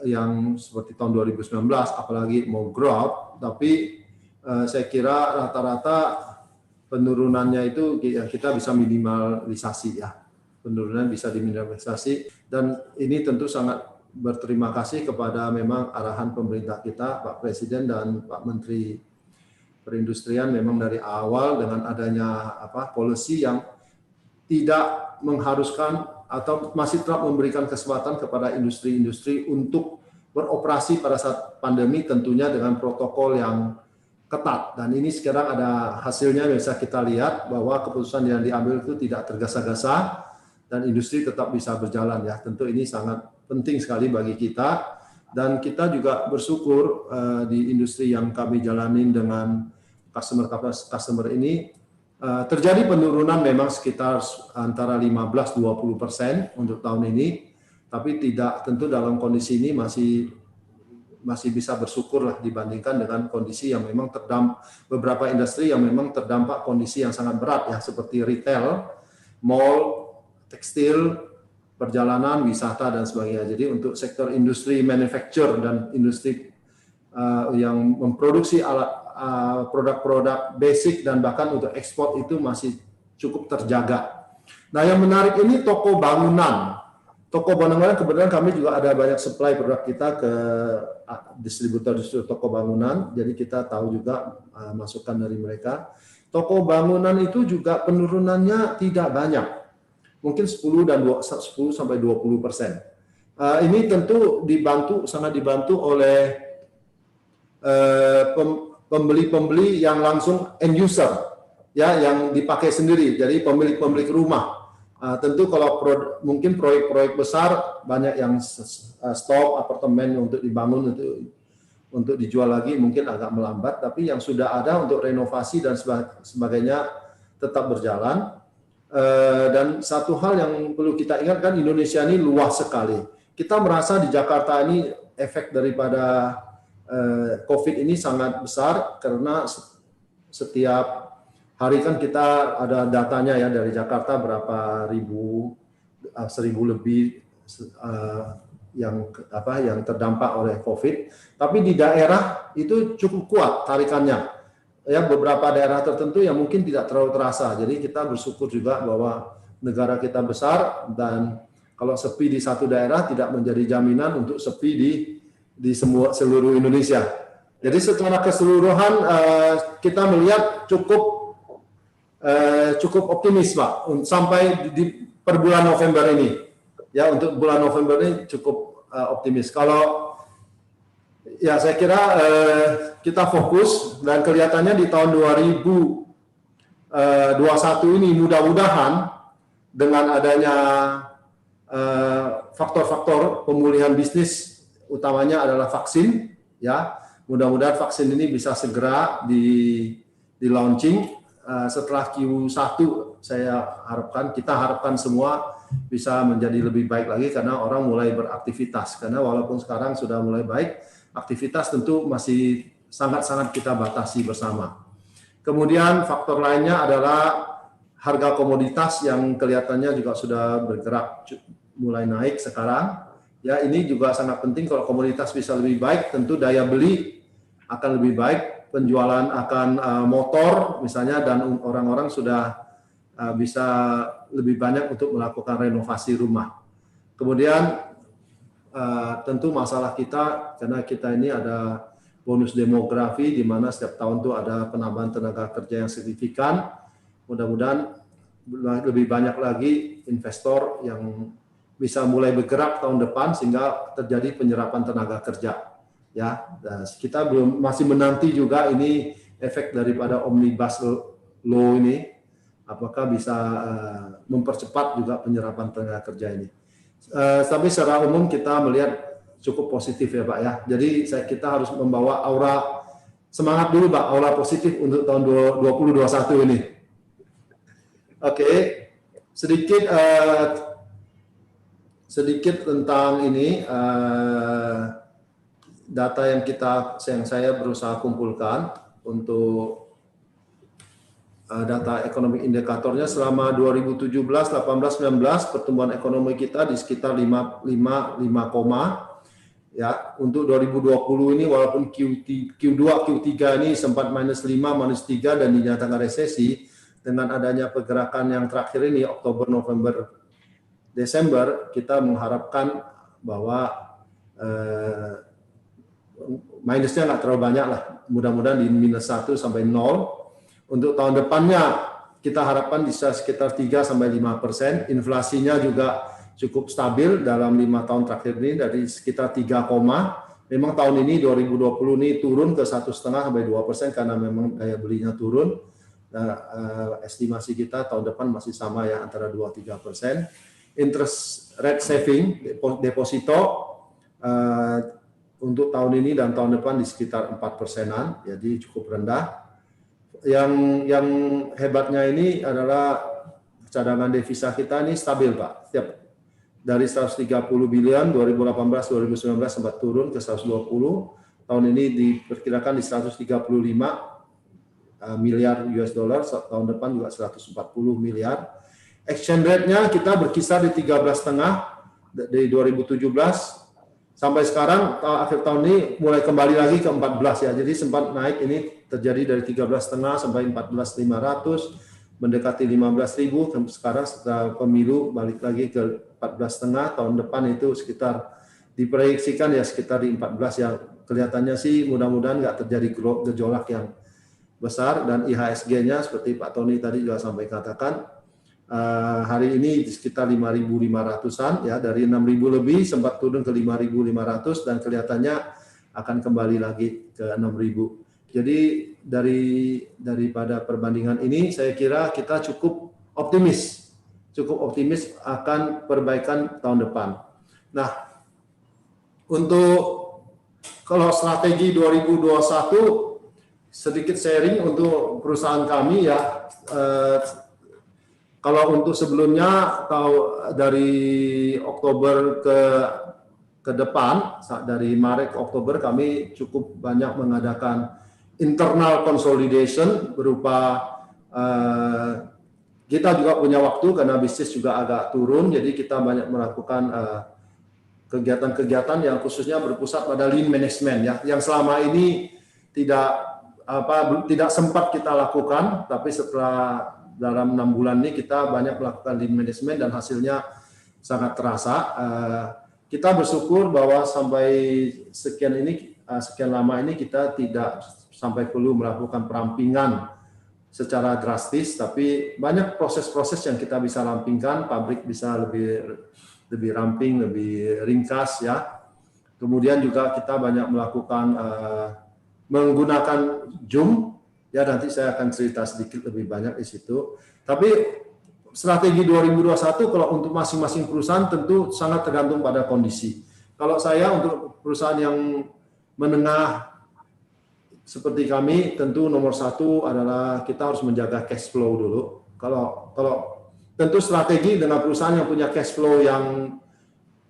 yang seperti tahun 2019, apalagi mau growth, tapi saya kira rata-rata penurunannya itu kita bisa minimalisasi ya, penurunan bisa diminimalisasi, dan ini tentu sangat berterima kasih kepada memang arahan pemerintah kita, Pak Presiden dan Pak Menteri Perindustrian memang dari awal dengan adanya policy yang tidak mengharuskan atau masih tetap memberikan kesempatan kepada industri-industri untuk beroperasi pada saat pandemi, tentunya dengan protokol yang ketat. Dan ini sekarang ada hasilnya, bisa kita lihat bahwa keputusan yang diambil itu tidak tergesa-gesa dan industri tetap bisa berjalan ya. Tentu ini sangat penting sekali bagi kita. Dan kita juga bersyukur di industri yang kami jalanin dengan customer ini, Terjadi penurunan memang sekitar antara 15-20% untuk tahun ini, tapi tidak tentu dalam kondisi ini masih bisa bersyukur lah dibandingkan dengan kondisi yang memang beberapa industri yang memang terdampak kondisi yang sangat berat ya, seperti retail, mall, tekstil, perjalanan, wisata dan sebagainya. Jadi untuk sektor industri manufacture dan industri yang memproduksi alat produk-produk basic dan bahkan untuk ekspor itu masih cukup terjaga. Nah, yang menarik ini toko bangunan. Toko bangunan kebetulan kami juga ada banyak supply produk kita ke distributor toko bangunan. Jadi kita tahu juga masukan dari mereka. Toko bangunan itu juga penurunannya tidak banyak. Mungkin 10 sampai 20%. Ini tentu sangat dibantu oleh pembeli-pembeli yang langsung end user, ya, yang dipakai sendiri. Jadi pemilik-pemilik rumah. Tentu kalau mungkin proyek-proyek besar banyak yang stop apartemen untuk dibangun untuk dijual lagi mungkin agak melambat. Tapi yang sudah ada untuk renovasi dan sebagainya tetap berjalan. Dan satu hal yang perlu kita ingatkan, Indonesia ini luas sekali. Kita merasa di Jakarta ini efek daripada COVID ini sangat besar karena setiap hari kan kita ada datanya ya dari Jakarta berapa ribu, 1.000 lebih yang terdampak oleh COVID. Tapi di daerah itu cukup kuat tarikannya. Ya, beberapa daerah tertentu yang mungkin tidak terlalu terasa. Jadi kita bersyukur juga bahwa negara kita besar dan kalau sepi di satu daerah tidak menjadi jaminan untuk sepi di seluruh Indonesia. Jadi secara keseluruhan kita melihat cukup optimis, Pak, sampai per bulan November ini. Ya, untuk bulan November ini cukup optimis. Kalau ya saya kira kita fokus dan kelihatannya di tahun 2021 ini mudah-mudahan dengan adanya faktor-faktor pemulihan bisnis utamanya adalah vaksin, ya. Mudah-mudahan vaksin ini bisa segera di launching setelah Q1. Kita harapkan semua bisa menjadi lebih baik lagi karena orang mulai beraktivitas. Karena walaupun sekarang sudah mulai baik, aktivitas tentu masih sangat-sangat kita batasi bersama. Kemudian faktor lainnya adalah harga komoditas yang kelihatannya juga sudah bergerak mulai naik sekarang. Ya, ini juga sangat penting. Kalau komoditas bisa lebih baik, tentu daya beli akan lebih baik, penjualan akan motor misalnya, dan orang-orang sudah bisa lebih banyak untuk melakukan renovasi rumah. Kemudian tentu masalah kita, karena kita ini ada bonus demografi di mana setiap tahun itu ada penambahan tenaga kerja yang signifikan. Mudah-mudahan lebih banyak lagi investor yang bisa mulai bergerak tahun depan sehingga terjadi penyerapan tenaga kerja. Ya, kita masih menanti juga ini efek daripada omnibus law ini, apakah bisa mempercepat juga penyerapan tenaga kerja ini. Tapi secara umum kita melihat cukup positif ya Pak ya. Jadi kita harus membawa aura semangat dulu Pak, aura positif untuk tahun 2021 ini. Oke, sedikit tentang ini data yang saya berusaha kumpulkan untuk data ekonomi indikatornya selama 2017, 18, 19 pertumbuhan ekonomi kita di sekitar 5, ya. Untuk 2020 ini walaupun Q2, Q3 ini sempat -5, -3 dan dinyatakan resesi, dengan adanya pergerakan yang terakhir ini Oktober, November, Desember, kita mengharapkan bahwa minusnya nggak terlalu banyak lah, mudah-mudahan di -1 sampai 0. Untuk tahun depannya kita harapkan bisa sekitar 3-5%. Inflasinya juga cukup stabil dalam 5 tahun terakhir ini dari sekitar 3, memang tahun ini 2020 ini turun ke 1,5-2% karena memang daya belinya turun. Estimasi kita tahun depan masih sama ya, antara 2-3%. Interest rate saving deposito untuk tahun ini dan tahun depan di sekitar 4%-an, jadi cukup rendah. yang hebatnya ini adalah cadangan devisa kita ini stabil, Pak. Dari 130 bilion 2018-2019 sempat turun ke 120. Tahun ini diperkirakan di 135 miliar US dollar, tahun depan juga 140 miliar. Exchange rate-nya kita berkisar di 13,5 dari 2017 sampai sekarang akhir tahun ini mulai kembali lagi ke 14 ya. Jadi sempat naik, ini terjadi dari 13,5 sampai 14.500, mendekati 15.000. Sekarang setelah pemilu balik lagi ke 14,5. Tahun depan itu sekitar diproyeksikan ya sekitar di 14 ya. Kelihatannya sih mudah-mudahan nggak terjadi gejolak yang besar, dan IHSG-nya seperti Pak Tony tadi juga sampai katakan hari ini di sekitar 5.500-an ya, dari 6.000 lebih sempat turun ke 5.500 dan kelihatannya akan kembali lagi ke 6.000. Jadi daripada perbandingan ini saya kira kita cukup optimis akan perbaikan tahun depan. Nah, untuk kalau strategi 2021 sedikit sharing untuk perusahaan kami ya. Kalau untuk sebelumnya dari Oktober ke depan, dari Maret ke Oktober kami cukup banyak mengadakan internal consolidation berupa kita juga punya waktu karena bisnis juga agak turun, jadi kita banyak melakukan kegiatan-kegiatan yang khususnya berpusat pada lean management ya, yang selama ini tidak sempat kita lakukan, tapi setelah dalam 6 bulan ini kita banyak melakukan lean management dan hasilnya sangat terasa. Kita bersyukur bahwa sampai sekian lama ini kita tidak sampai perlu melakukan perampingan secara drastis, tapi banyak proses-proses yang kita bisa rampingkan, pabrik bisa lebih ramping, lebih ringkas ya. Kemudian juga kita banyak melakukan menggunakan Zoom, ya nanti saya akan cerita sedikit lebih banyak di situ. Tapi strategi 2021 kalau untuk masing-masing perusahaan tentu sangat tergantung pada kondisi. Kalau saya untuk perusahaan yang menengah seperti kami, tentu nomor satu adalah kita harus menjaga cash flow dulu. Kalau tentu strategi dengan perusahaan yang punya cash flow yang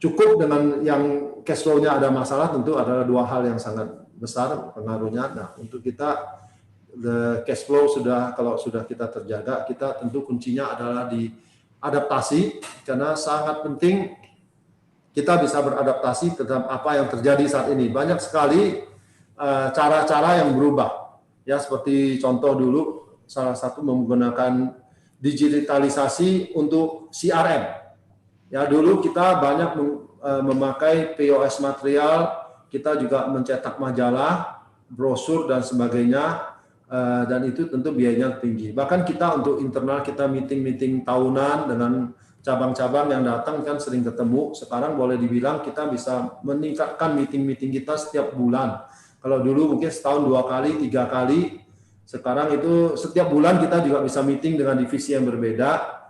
cukup dengan yang cash flow-nya ada masalah, tentu adalah dua hal yang sangat besar pengaruhnya. Nah, untuk kita the cash flow kalau sudah kita terjaga, kita tentu kuncinya adalah di adaptasi, karena sangat penting kita bisa beradaptasi terhadap apa yang terjadi saat ini. Banyak sekali cara-cara yang berubah. Ya, seperti contoh dulu salah satu menggunakan digitalisasi untuk CRM. Ya, dulu kita banyak memakai POS material, kita juga mencetak majalah, brosur dan sebagainya, dan itu tentu biayanya tinggi. Bahkan kita untuk internal kita meeting tahunan dengan cabang-cabang yang datang kan sering ketemu. Sekarang boleh dibilang kita bisa meningkatkan meeting kita setiap bulan. Kalau dulu mungkin setahun 2 kali, 3 kali, sekarang itu setiap bulan kita juga bisa meeting dengan divisi yang berbeda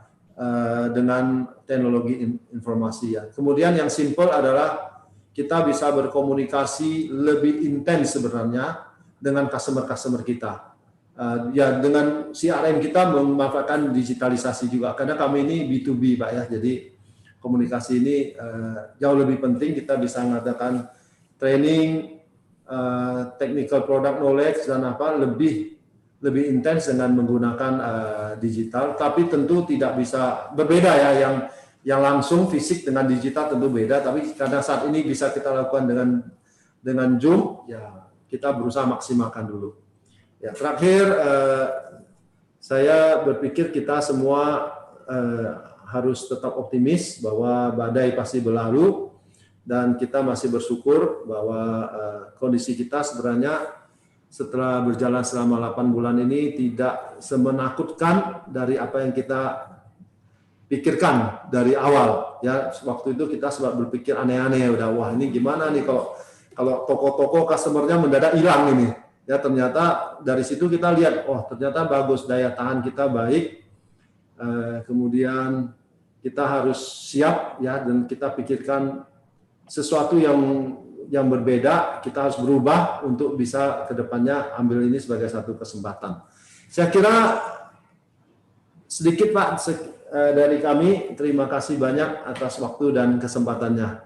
dengan teknologi informasi ya. Kemudian yang simple adalah kita bisa berkomunikasi lebih intens sebenarnya dengan customer kita. Ya, dengan CRM kita memanfaatkan digitalisasi juga, karena kami ini B2B Pak ya, jadi komunikasi ini jauh lebih penting. Kita bisa mengadakan training, technical product knowledge dan lebih intens dengan menggunakan digital, tapi tentu tidak bisa berbeda ya, yang langsung fisik dengan digital tentu beda, tapi karena saat ini bisa kita lakukan dengan Zoom ya, kita berusaha maksimalkan dulu. Ya, terakhir saya berpikir kita semua harus tetap optimis bahwa badai pasti berlalu, dan kita masih bersyukur bahwa kondisi kita sebenarnya setelah berjalan selama 8 bulan ini tidak semenakutkan dari apa yang kita pikirkan dari awal. Ya, waktu itu kita sempat berpikir aneh-aneh, udah wah ini gimana nih kalau toko-toko customer-nya mendadak hilang ini. Ya, ternyata dari situ kita lihat, oh ternyata bagus, daya tahan kita baik. Kemudian kita harus siap ya, dan kita pikirkan sesuatu yang berbeda, kita harus berubah untuk bisa ke depannya ambil ini sebagai satu kesempatan. Saya kira sedikit Pak dari kami. Terima kasih banyak atas waktu dan kesempatannya.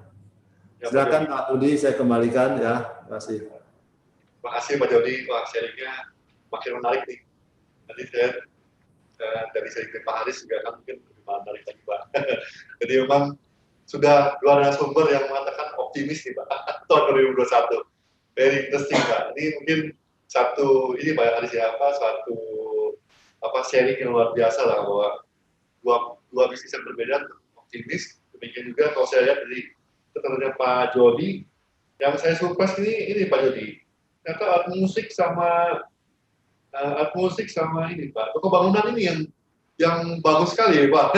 Silakan Pak Budi, saya kembalikan ya. Terima kasih. Terima kasih Pak Jody, Pak sharingnya makin menarik nih. Nanti saya dari sharing Pak Haris juga kan mungkin lebih menarik lagi Pak. Jadi memang sudah dua narasumber yang mengatakan optimis nih Pak tahun 2021. Very interesting Pak. Ini mungkin satu ini Pak Haris ya, satu sharing yang luar biasa lah, bahwa dua bisnis yang berbeda optimis. Demikian juga kalau saya lihat dari keterangan Pak Jody, yang saya surprise ini Pak Jody, ternyata alat musik sama ini Pak, toko bangunan ini yang bagus sekali ya Pak.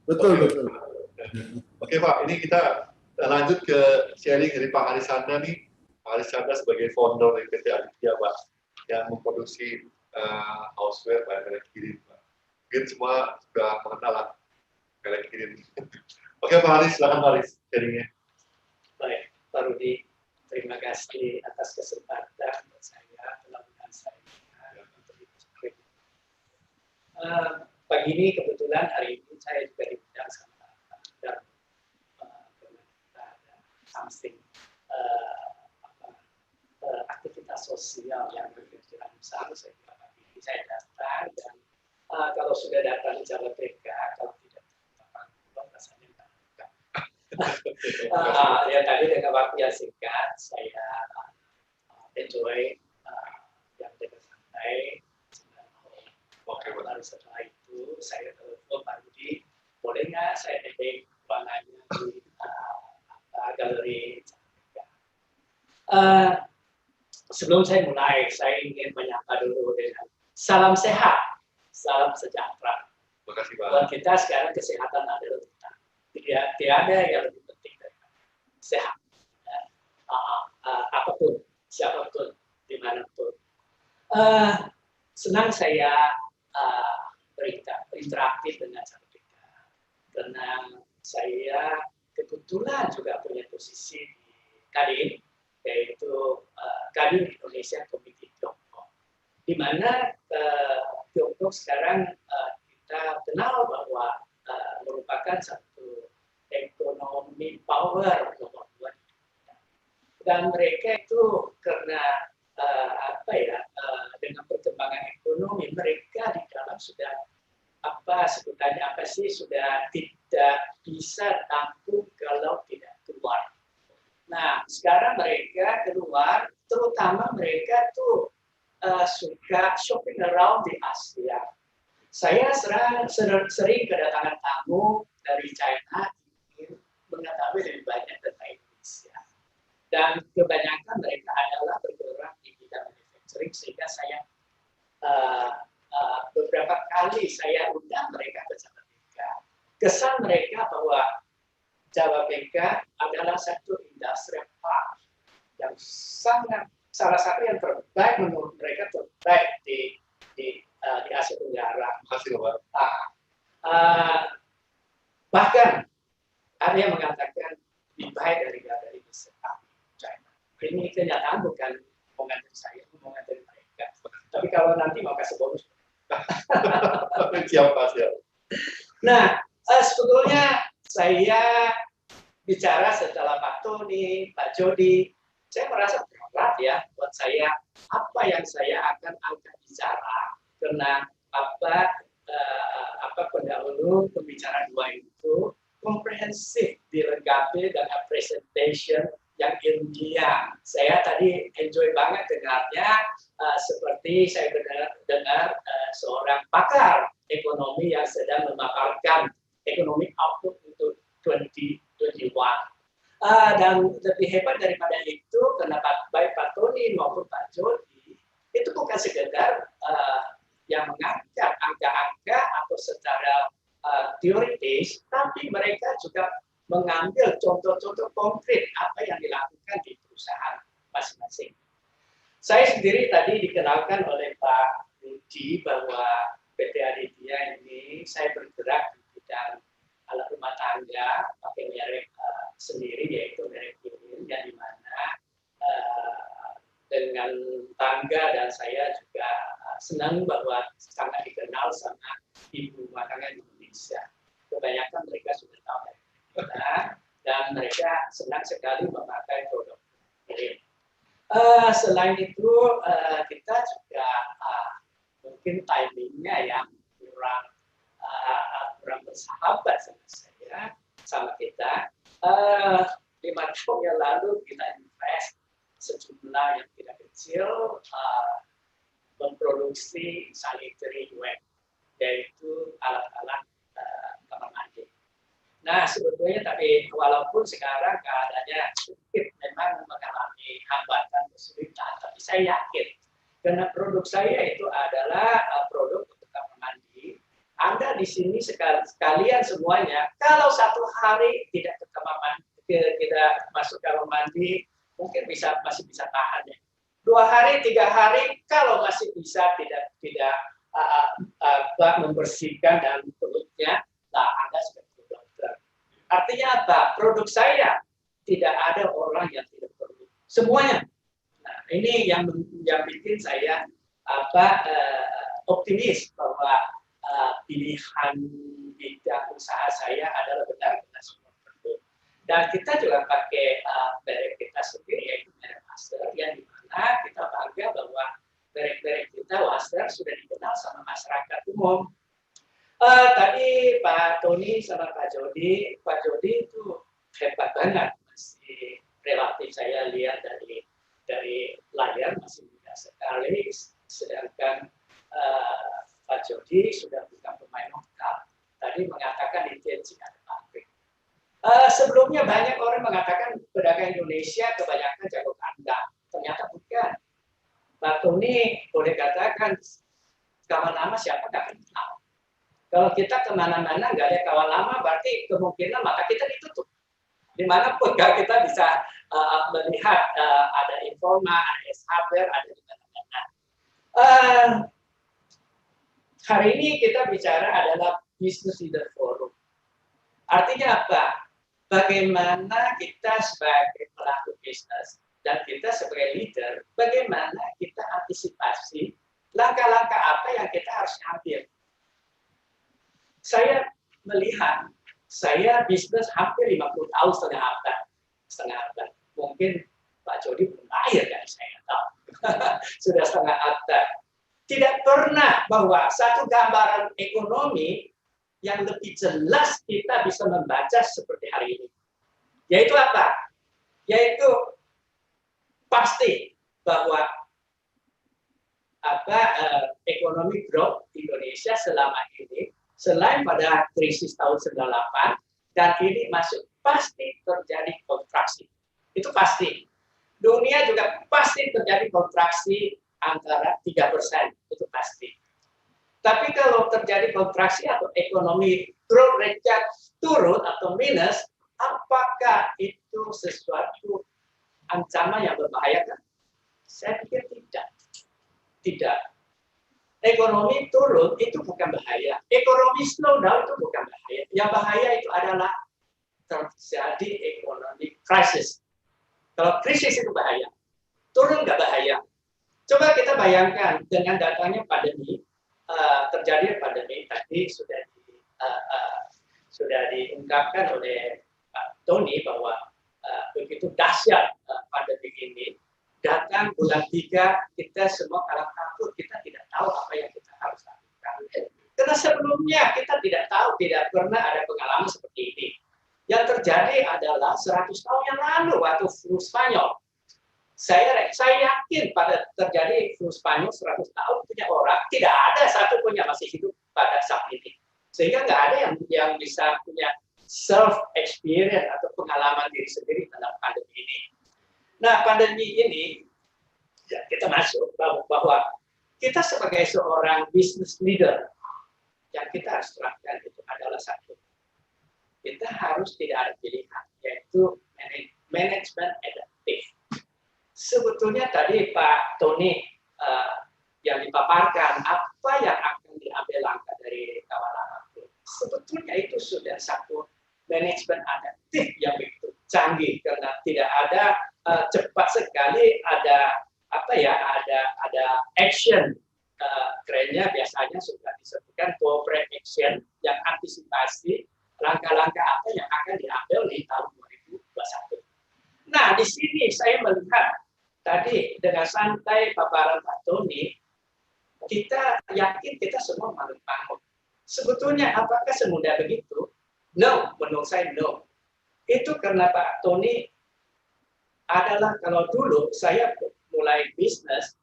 Betul. Oke Pak, ini kita lanjut ke sharing dari Pak Haris Chandra nih. Pak Haris Chandra sebagai founder dari PT Aditya Pak, yang memproduksi houseware by merek Kirin Pak. Mungkin semua sudah mengenal lah merek Kirin. Oke Pak Haris, silakan Pak Haris sharingnya. Baik, Pak Rudi, terima kasih atas kesempatan buat saya melakukan saya untuk diskusi. Pagi ini kebetulan hari ini saya juga diundang sama dan kita ada something aktivitas sosial yang berkelanjutan besar. Saya kira pagi ini saya datang dan kalau sudah datang di Jawa PK, kalau tidak rasanya ya tadi dengan waktu yang singkat saya enjoy yang dengan santai. Lalu setelah itu saya telepon Pak Rudi, boleh nggak saya titip ruangannya di galeri. Sebelum saya mulai, saya ingin menyapa dulu dengan salam sehat, salam sejahtera. Terima kasih Pak. Buat kita sekarang kesehatan adalah utama. Tidak ada yang lebih penting daripada sehat. Apapun, siapapun, dimanapun. Senang saya berinteraktif dengan Cantika, karena saya kebetulan juga punya posisi di Kadin, yaitu Kadin Indonesia Komite Tiongkok, di mana Tiongkok sekarang kita kenal bahwa merupakan satu ekonomi power nomor 2 di dunia. Dan mereka itu karena dengan perkembangan ekonomi mereka di dalam sudah sudah tidak bisa tampung kalau tidak keluar. Nah sekarang mereka keluar, terutama mereka tuh suka shopping around di Asia. Saya sering kedatangan tamu dari China ingin mengetahui lebih banyak tentang Indonesia. Dan kebanyakan mereka adalah bergerak di bidang manufacturing, sehingga saya beberapa kali saya undang mereka ke Jawa BK. Kesan mereka bahwa Jawa BK adalah satu industrial park yang salah satu yang terbaik menurut mereka, terbaik di Asia Tenggara. Terima kasih Pak. Bahkan ada yang mengatakan lebih baik dari China. Ini kenyataan, bukan omongan dari saya, omongan dari mereka. Tapi kalau nanti mau kasih bonus. Siap. Nah, sebetulnya saya bicara setelah Pak Tony, Pak Jody, saya merasa berat ya buat saya apa yang saya akan angkat bicara, karena pendahulu pembicara dua itu komprehensif, dilengkapi dengan presentation yang ilmiah. Saya tadi enjoy banget dengarnya, seperti saya dengar seorang pakar ekonomi yang sedang memaparkan economic outlook untuk 2021. Dan lebih hebat daripada itu, karena baik Pak Tony maupun Pak Jody itu bukan sekedar yang mengangkat angka-angka atau secara teoritis, tapi mereka juga mengambil contoh-contoh konkret apa yang dilakukan di perusahaan masing-masing. Saya sendiri tadi dikenalkan oleh Pak Rudi bahwa PT Aditya ini saya bergerak di bidang alat rumah tangga pakai merek sendiri, yaitu merek Kirin, yang dimana dengan bangga dan saya juga senang bahwa sangat dikenal sama ibu makanan Indonesia. Kebanyakan mereka sudah tahu dari kita dan mereka senang sekali memakai produk ini. Selain itu kita juga mungkin timingnya yang kurang bersahabat sama kita. 5 tahun yang lalu kita invest sejumlah yang tidak kecil memproduksi sanitary ware, yaitu alat-alat kamar mandi. Nah, sebetulnya tapi walaupun sekarang keadaannya sedikit memang mengalami hambatan kesulitan, tapi saya yakin karena produk saya itu adalah produk untuk kamar mandi. Anda di sini sekalian semuanya, kalau satu hari tidak ke kamar mandi, tidak masuk kamar mandi, mungkin masih bisa tahan ya. 2 hari, 3 hari, kalau masih bisa tidak membersihkan dalam perutnya, nah Anda sudah perlu dokter. Artinya apa? Produk saya tidak ada orang yang tidak perlu. Semuanya. Nah, ini yang bikin saya optimis bahwa pilihan bidang usaha saya adalah benar semua perlu. Dan kita juga pakai merek kita sendiri, yaitu merek Waster, yang dimana kita bangga bahwa merek-merek kita Waster sudah dikenal sama masyarakat umum. Tadi Pak Tony sama Pak Jody itu hebat banget, masih relatif saya lihat dari layar masih muda sekali, sedangkan Pak Jody sudah bukan pemain lokal. Tadi mengatakan di TNC ada pabrik. Sebelumnya banyak orang mengatakan pedagang Indonesia kebanyakan jago kandang. Ternyata bukan. Pak Tony boleh katakan kawan lama siapa nggak kenal. Kalau kita kemana-mana nggak ada kawan lama, berarti kemungkinan mata kita ditutup. Dimanapun kita bisa melihat ada informa, ada hardware, ada di mana-mana. Hari ini kita bicara adalah Business Leader Forum. Artinya apa? Bagaimana kita sebagai pelaku bisnis dan kita sebagai leader, bagaimana kita antisipasi langkah-langkah apa yang kita harus ambil. Saya melihat, saya bisnis hampir 50 tahun setengah abad. Mungkin Pak Jody belum lahir kan, saya tahu. Sudah setengah abad. Tidak pernah bahwa satu gambaran ekonomi yang lebih jelas kita bisa membaca seperti hari ini. Yaitu apa? Yaitu pasti bahwa ekonomi growth Indonesia selama ini, selain pada krisis tahun 98, dan ini masuk pasti terjadi kontraksi. Itu pasti. Dunia juga pasti terjadi kontraksi antara 3%, itu pasti. Tapi kalau terjadi kontraksi atau ekonomi growth rate-nya turun atau minus, apakah itu sesuatu ancaman yang berbahaya kan? Saya pikir tidak. Tidak. Ekonomi turun itu bukan bahaya. Ekonomi slow down itu bukan bahaya. Yang bahaya itu adalah terjadi ekonomi krisis. Kalau krisis itu bahaya. Turun nggak bahaya. Coba kita bayangkan dengan datangnya pandemi, terjadi pandemi tadi sudah diungkapkan oleh Pak Tony bahwa begitu dahsyat pandemi ini, datang bulan 3 kita semua kalah kabut, kita tidak tahu apa yang kita harus lakukan. Karena sebelumnya kita tidak tahu, tidak pernah ada pengalaman seperti ini. Yang terjadi adalah 100 tahun yang lalu waktu flu Spanyol. Saya yakin pada terjadi flu Spanyol 100 tahun punya orang, tidak ada satu pun yang masih hidup pada saat ini. Sehingga nggak ada yang bisa punya self experience atau pengalaman diri sendiri dalam pandemi ini. Nah, pandemi ini ya, kita masuk bahwa kita sebagai seorang business leader yang kita harus terapkan itu adalah satu. Kita harus tidak ada pilihan, yaitu manajemen adaptif. Sebetulnya tadi Pak Tony yang dipaparkan apa yang akan diambil langkah dari kawan lama. Sebetulnya itu sudah satu manajemen adaptif yang begitu canggih karena tidak ada cepat sekali ada ada action, kerennya biasanya sudah disebutkan corporate action yang antisipasi langkah-langkah apa yang akan diambil di tahun 2021. Nah, di sini saya melihat tadi dengan santai paparan Pak Tony, kita yakin kita semua bangun. Sebetulnya apakah semudah begitu? No, menurut saya no. Itu karena Pak Tony adalah kalau dulu saya mulai bisnis,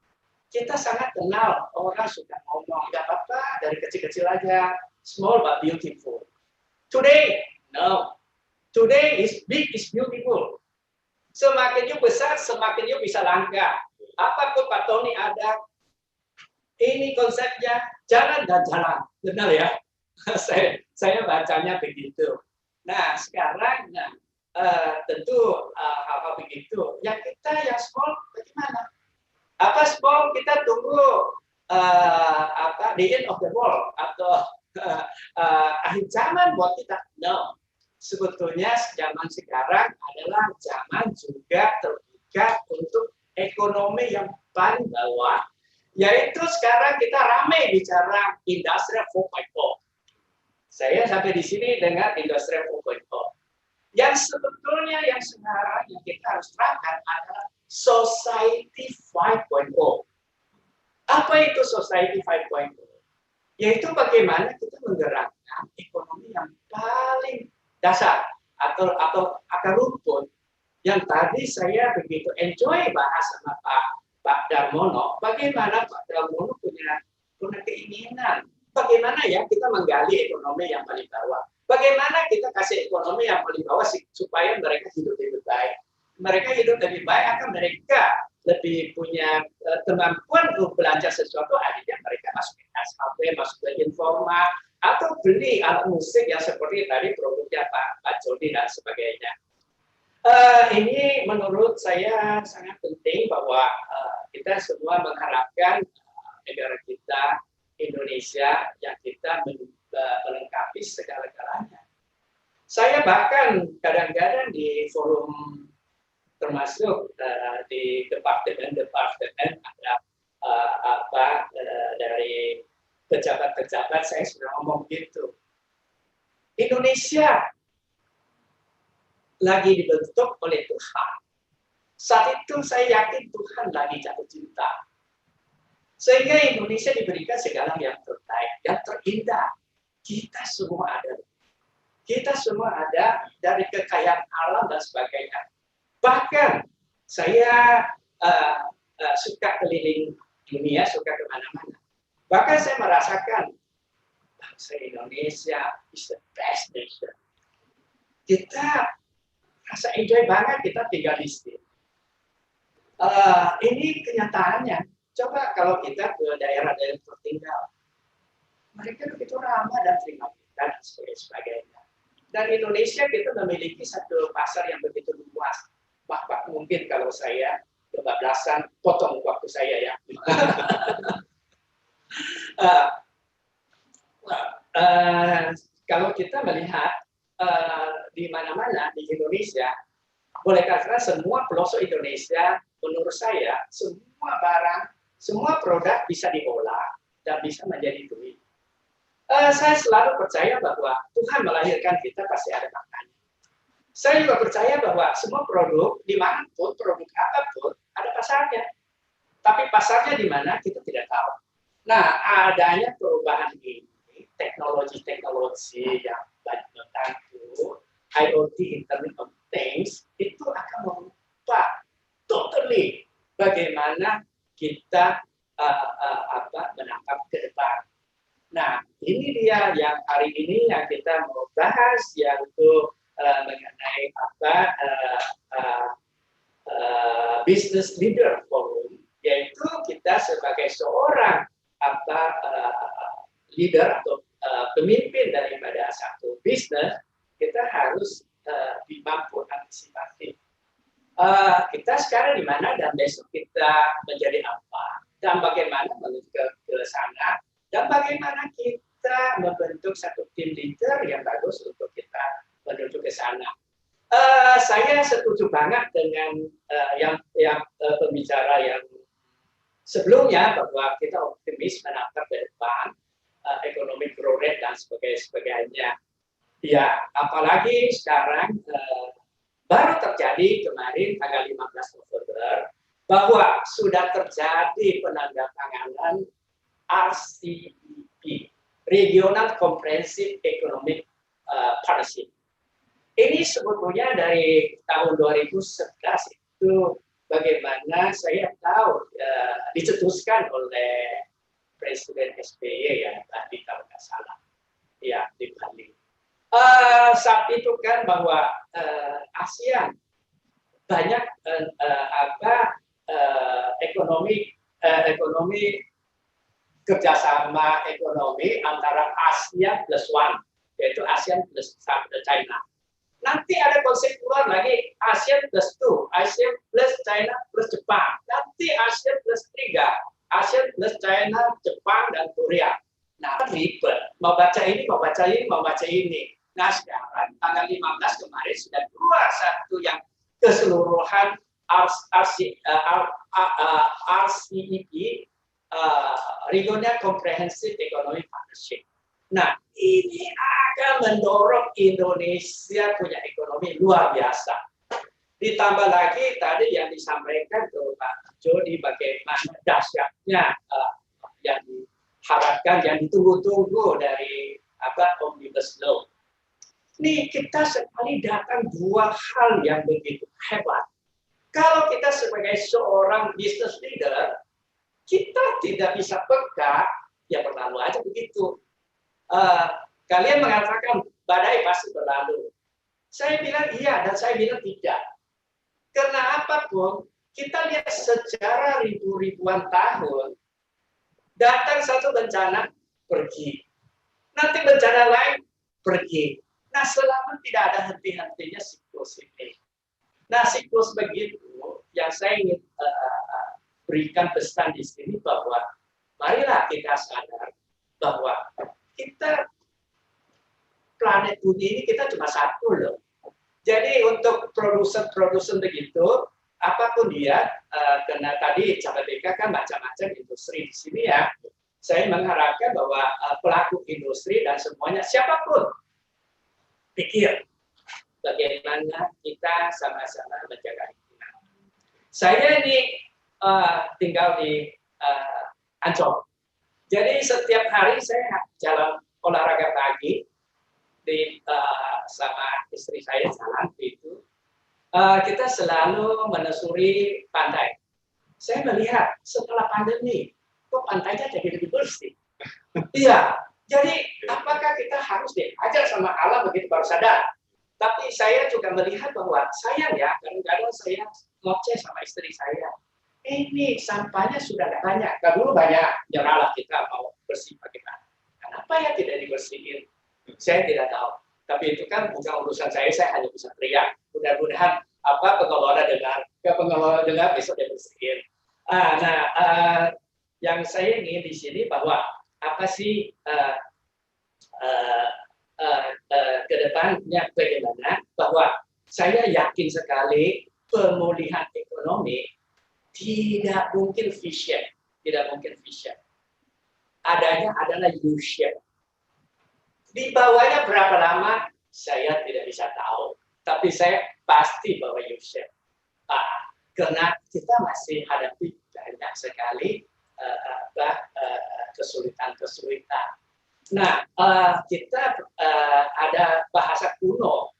kita sangat kenal orang suka ngomong, nggak apa-apa dari kecil-kecil aja, small but beautiful. Today, no. Today is big is beautiful. Semakin you besar, semakin you bisa langka. Apapun Pak Tony ada, ini konsepnya jalan dan jalan, benar ya? saya bacanya begitu. Nah sekarang, tentu hal-hal begitu. Yang kita yang small bagaimana? Apa small kita tunggu the end of the world atau akhir zaman buat kita? No. Sebetulnya zaman sekarang adalah zaman juga terbuka untuk ekonomi yang paling bawah, yaitu sekarang kita ramai bicara Industri 4.0. Saya sampai di sini dengan Industri 4.0. Yang sebetulnya yang sekarang yang kita harus terapkan adalah Society 5.0. Apa itu Society 5.0? Yaitu bagaimana kita menggerakkan ekonomi yang paling dasar atau akar rumput yang tadi saya begitu enjoy bahas sama Pak Darmono. Bagaimana Pak Darmono punya keinginan, bagaimana ya kita menggali ekonomi yang paling bawah, bagaimana kita kasih ekonomi yang paling bawah supaya mereka hidup lebih baik. Mereka hidup lebih baik akan mereka lebih punya kemampuan untuk belanja sesuatu, akhirnya mereka masuk ke SHB, masuk ke Informa, atau beli alat musik yang seperti tadi produknya Pak Jody dan sebagainya. Ini menurut saya sangat penting bahwa kita semua mengharapkan negara kita Indonesia yang kita melengkapi segala-galanya. Saya bahkan kadang-kadang di forum termasuk di departemen ada dari pejabat-pejabat saya sudah ngomong gitu. Indonesia lagi dibentuk oleh Tuhan. Saat itu saya yakin Tuhan lagi jatuh cinta. Sehingga Indonesia diberikan segala yang terbaik, yang terindah. Kita semua ada. Kita semua ada dari kekayaan alam dan sebagainya. Bahkan saya suka keliling dunia, suka kemana-mana. Bahkan saya merasakan bangsa Indonesia is the best nation. Kita rasa enjoy banget kita tinggal di sini. Ini kenyataannya. Coba kalau kita ke daerah-daerah tertinggal, mereka begitu ramah dan terima kita dan sebagainya. Dan Indonesia kita memiliki satu pasar yang begitu luas. Bahkan mungkin kalau saya kebablasan, potong waktu saya ya. Kalau kita melihat di mana-mana di Indonesia, boleh katakan semua pelosok Indonesia, menurut saya semua barang, semua produk bisa diolah dan bisa menjadi duit. Saya selalu percaya bahwa Tuhan melahirkan kita pasti ada maknanya. Saya juga percaya bahwa semua produk dimanapun, produk apapun ada pasarnya. Tapi pasarnya di mana kita tidak tahu. Nah, adanya perubahan ini, teknologi-teknologi yang banyak membantu, IoT, Internet of Things, itu akan mengubah totally bagaimana kita menangkap ke depan. Nah, ini dia yang hari ini yang kita mau bahas, yaitu mengenai Business Leader Forum, yaitu kita sebagai seorang leader atau pemimpin daripada satu bisnis, kita harus mampu antisipasi. Kita sekarang di mana dan besok kita menjadi apa, dan bagaimana menuju ke sana, dan bagaimana kita membentuk satu tim leader yang bagus untuk kita menuju ke sana. Saya setuju banget dengan yang pembicara yang sebelumnya bahwa kita optimis menatap ke depan ekonomi growth rate dan sebagainya. Ya, apalagi sekarang baru terjadi kemarin tanggal 15 November bahwa sudah terjadi penandatanganan RCEP, Regional Comprehensive Economic Partnership. Ini sebetulnya dari tahun 2011 itu bagaimana saya tahu dicetuskan oleh Presiden SBY ya tadi kalau nggak salah ya di Bali. Saat itu kan bahwa ASEAN banyak ekonomi kerjasama ekonomi antara ASEAN plus one, yaitu ASEAN plus China. Nanti ada konsep keluar lagi ASEAN plus 2, ASEAN plus China plus Jepang, nanti ASEAN plus 3, ASEAN plus China, Jepang, dan Korea. Nah, ribet. Mau baca ini, mau baca ini, mau baca ini. Nah, sekarang tanggal 15 kemarin sudah keluar satu yang keseluruhan RCEP, Regional Comprehensive Economic Partnership. Nah, ini akan mendorong Indonesia punya ekonomi luar biasa. Ditambah lagi tadi yang disampaikan ke Pak Jody bagaimana dahsyatnya yang diharapkan, yang ditunggu-tunggu dari Omnibus Law. Nih kita sekali datang dua hal yang begitu hebat. Kalau kita sebagai seorang business leader, kita tidak bisa peka, ya berlalu aja begitu. Kalian mengatakan badai pasti berlalu. Saya bilang iya dan saya bilang tidak. Karena apapun, kita lihat sejarah ribuan tahun, datang satu bencana, pergi. Nanti bencana lain, pergi. Nah, selama tidak ada henti-hentinya siklus ini. Nah, siklus begitu, yang saya ingin berikan pesan di sini bahwa marilah kita sadar bahwa kita planet bumi ini kita cuma satu loh. Jadi untuk produsen begitu, apapun dia, karena tadi Jababeka kan macam-macam industri di sini ya. Saya mengharapkan bahwa pelaku industri dan semuanya siapapun pikir bagaimana kita sama-sama menjaga lingkungan. Saya ini tinggal di Ancol. Jadi setiap hari saya jalan olahraga pagi sama istri saya jalan itu. Kita selalu menelusuri pantai. Saya melihat setelah pandemi, kok pantainya jadi lebih bersih. Iya, jadi apakah kita harus diajar sama alam begitu baru sadar? Tapi saya juga melihat bahwa sayang ya, kadang-kadang saya ngoceh sama istri saya. Ini sampahnya sudah tidak banyak. Kalau dulu banyak, nyerahlah kita mau bersih bagaimana. Kenapa ya tidak dibersihin? Saya tidak tahu. Tapi itu kan bukan urusan saya hanya bisa teriak. Mudah-mudahan pengelola dengar besok dia bersihin. Yang saya ingin di sini bahwa apa sih ke depannya bagaimana, bahwa saya yakin sekali pemulihan ekonomi tidak mungkin V-shape, adanya adalah U-shape. Di bawahnya berapa lama saya tidak bisa tahu, tapi saya pasti bahwa U-shape. Karena kita masih hadapi banyak sekali kesulitan. Nah, kita ada bahasa kuno,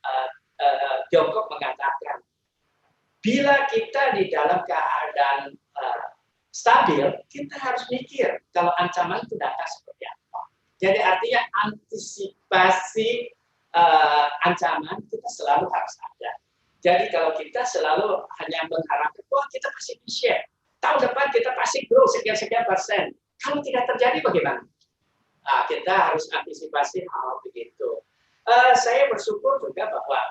Tiongkok mengatakan, bila kita di dalam keadaan stabil, kita harus mikir kalau ancaman itu datang seperti apa. Jadi artinya antisipasi ancaman kita selalu harus ada. Jadi kalau kita selalu hanya mengharapkan, wah kita pasti bisa, tahun depan kita pasti grow sekian-sekian persen. Kalau tidak terjadi bagaimana? Kita harus antisipasi hal begitu. Saya bersyukur juga bahwa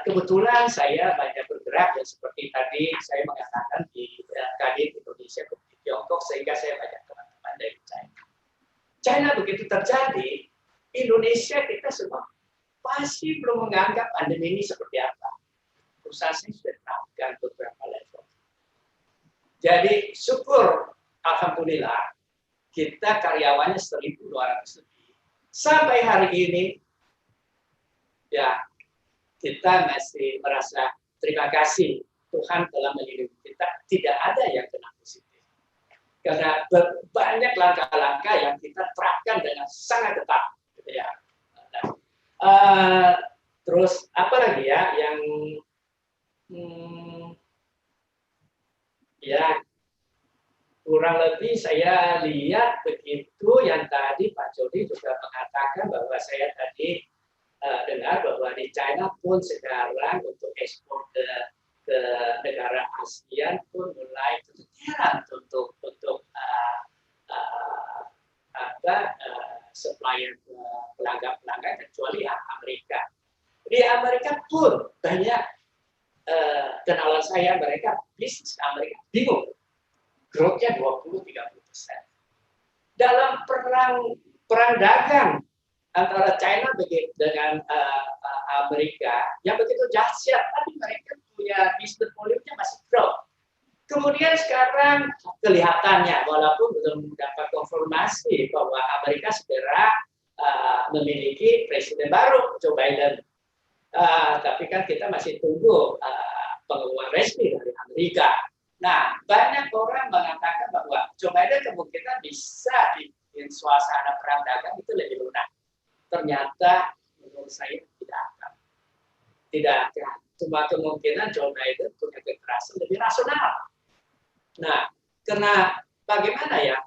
kebetulan saya banyak bergerak ya, seperti tadi saya mengatakan di Kadin Indonesia di Tiongkok, sehingga saya banyak teman-teman dari China. China begitu terjadi, Indonesia kita semua pasti belum menganggap pandemi ini seperti apa. Perusahaan saya sudah terapkan beberapa level. Jadi syukur, alhamdulillah, kita karyawannya 1.200 lebih. Sampai hari ini, ya kita masih merasa terima kasih Tuhan telah melindungi kita. Tidak ada yang kena positif. Karena banyak langkah-langkah yang kita terapkan dengan sangat ketat. Gitu ya. Terus apa lagi ya yang ya kurang lebih saya lihat begitu. Yang tadi Pak Jody juga mengatakan bahwa saya tadi dengar bahwa di China pun sekarang untuk ekspor ke negara ASEAN pun mulai keteteran untuk supplier pelanggan kecuali Amerika. Di Amerika pun banyak kenalan saya, mereka bisnis Amerika bingung, growth-nya 20-30%. Dalam perang dagang antara China dengan Amerika yang begitu dahsyat, tapi mereka punya bisnis volume-nya masih growth. Kemudian sekarang kelihatannya, walaupun belum dapat konfirmasi bahwa Amerika segera memiliki presiden baru, Joe Biden. Tapi kan kita masih tunggu pengumuman resmi dari Amerika. Nah, banyak orang mengatakan bahwa Joe Biden kemungkinan bisa bikin suasana perang dagang itu lebih lunak. Ternyata menurut saya tidak akan. Tidak akan. Cuma kemungkinan Joe Biden punya kekerasan lebih rasional. Nah, karena bagaimana ya,